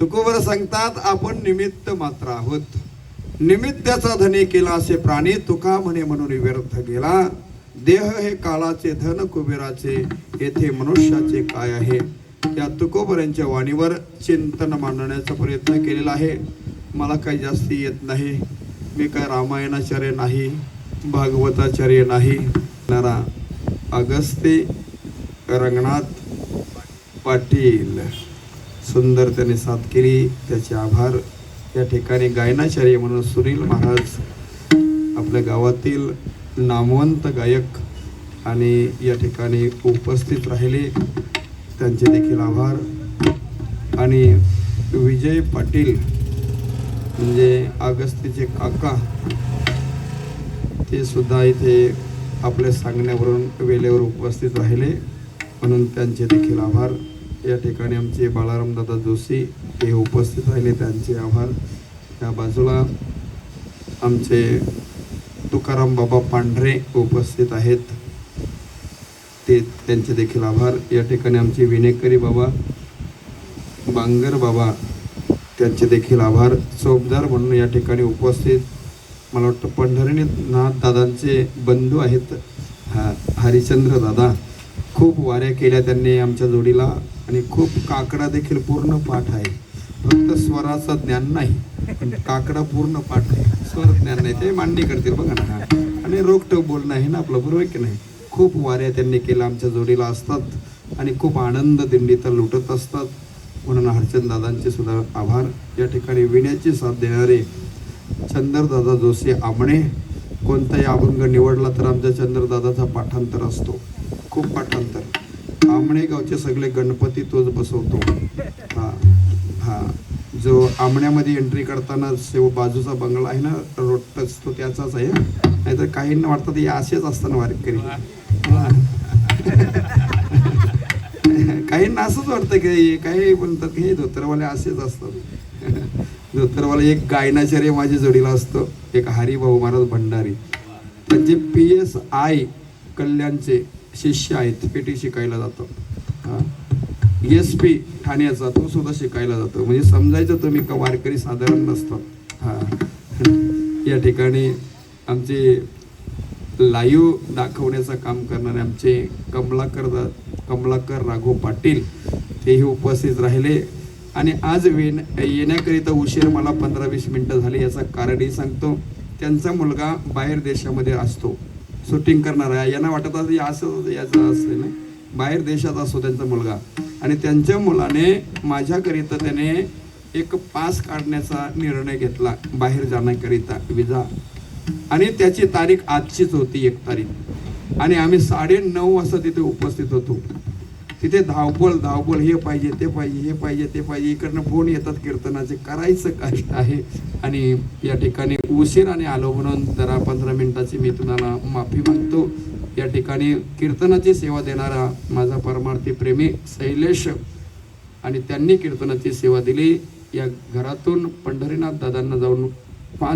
तुकोबर सांगतात, आपण निमित्त मात्र आहोत. निमित्ताचा धनी केला असे प्राणी, तुका म्हणे म्हणून व्यर्थ गेला. देह हे काळाचे, धन कुबेराचे, येथे मनुष्याचे काय आहे. या तुकोबर यांच्या वाणीवर चिंतन मांडण्याचा प्रयत्न केलेला आहे. मला काही जास्ती येत नाही, मी काय रामायणाचार्य नाही, भागवताचार्य नाही. अगस्ती रंगनाथ पाटील सुंदर त्याने साथ केली, त्याचे आभार. या ठिकाणी गायनाचार्य म्हणून सुनील महाराज आपल्या गावातील नामवंत गायक आणि या ठिकाणी उपस्थित राहिले, त्यांचे देखील आभार. आणि विजय पाटील म्हणजे अगस्तीचे काका, ते सुद्धा इथे आपल्या सांगण्यावरून वेळेवर उपस्थित राहिले, म्हणून त्यांचे देखील आभार. या ठिकाणी आमचे बाळाराम दादा जोशी हे उपस्थित राहिले, त्यांचे आभार. त्या बाजूला आमचे तुकाराम बाबा पांढरे उपस्थित आहेत. ते त्यांचे देखील आभार. या ठिकाणी आमचे विनेकरी बाबा, बांगर बाबा, त्यांचे देखील आभार. चौकदार म्हणून या ठिकाणी उपस्थित मला वाटतं पंढरीनाथ दादांचे बंधू आहेत, हरिचंद्र दादा. खूप वाऱ्या केल्या त्यांनी आमच्या जोडीला आणि खूप काकडा देखील पूर्ण पाठ आहे. फक्त स्वराचं ज्ञान नाही, पण काकडा पूर्ण पाठ आहे, स्वर ज्ञान नाही, ते मांडणी करतील बघा ना. आणि रोखटोक बोलणं आहे ना आपलं, बरोबर की नाही. खूप वाऱ्या त्यांनी केल्या, आमच्या जोडीला असतात आणि खूप आनंद दिंडीत लुटत असतात. म्हणून हरचंद दादांचे सुद्धा आभार. या ठिकाणी विण्याची साथ देणारे चंद्रदादा जोशी आमणे. कोणताही अभंग निवडला तर आमच्या चंद्रदादाचा पाठांतर असतो, खूप पाठांतर. आमणे गावचे सगळे गणपती तोच बसवतो. हा जो आमण्यामध्ये एंट्री करताना बाजूचा बंगला आहे ना, रोडटच, तो त्याचाच आहे. नाहीतर काहींना वाटतं हे असेच असताना वारकरी, काहींना असंच वाटतं की काही म्हणतात की हे धोतरवाले असेच असतात. धोतरवाले एक गायनाचार्य माझ्या जोडीला असतो, एक हरिभाऊ महाराज भंडारी, त्यांचे PSI कल्याणचे शिष्य आहेत. पेटी शिकायला जातो. SP ठाण्याचा तो सुद्धा शिकायला जातो. म्हणजे समजायचं तुम्ही का वारकरी साधारण नसतात. या ठिकाणी आमचे लाईव्ह दाखवण्याचं काम करणारे आमचे कमलाकर राघव पाटील, तेही उपस्थित राहिले. आणि आज येण्याकरिता उशीर मला 15-20 मिनटं झाली. याचा कारणही सांगतो. त्यांचा मुलगा बाहेर देशामध्ये असतो, शूटिंग करणारा. यांना वाटत असं याचं असते ना, बाहेर देशात असतो त्यांचा मुलगा. आणि त्यांच्या मुलाने माझ्याकरिता त्याने एक पास काढण्याचा निर्णय घेतला बाहेर जाण्याकरिता, विजा. आणि त्याची तारीख आजचीच होती, 1 तारीख. आणि आम्ही 9:30 वाजता तिथे उपस्थित होतो. तिथे धावपळ, हे पाहिजे, ते पाहिजे, हे पाहिजे, ते पाहिजे. इकडनं फोन येतात कीर्तनाचे, करायचं कष्ट आहे. आणि या ठिकाणी उशिराने आलो म्हणून जरा 15 मिनिटाची मी तुम्हाला माफी मागतो. या ठिकाणी कीर्तनाची सेवा देणारा माझा परमार्थी प्रेमी शैलेश, आणि त्यांनी कीर्तनाची सेवा दिली. या घरातून पंढरीनाथ दादांना जाऊन 5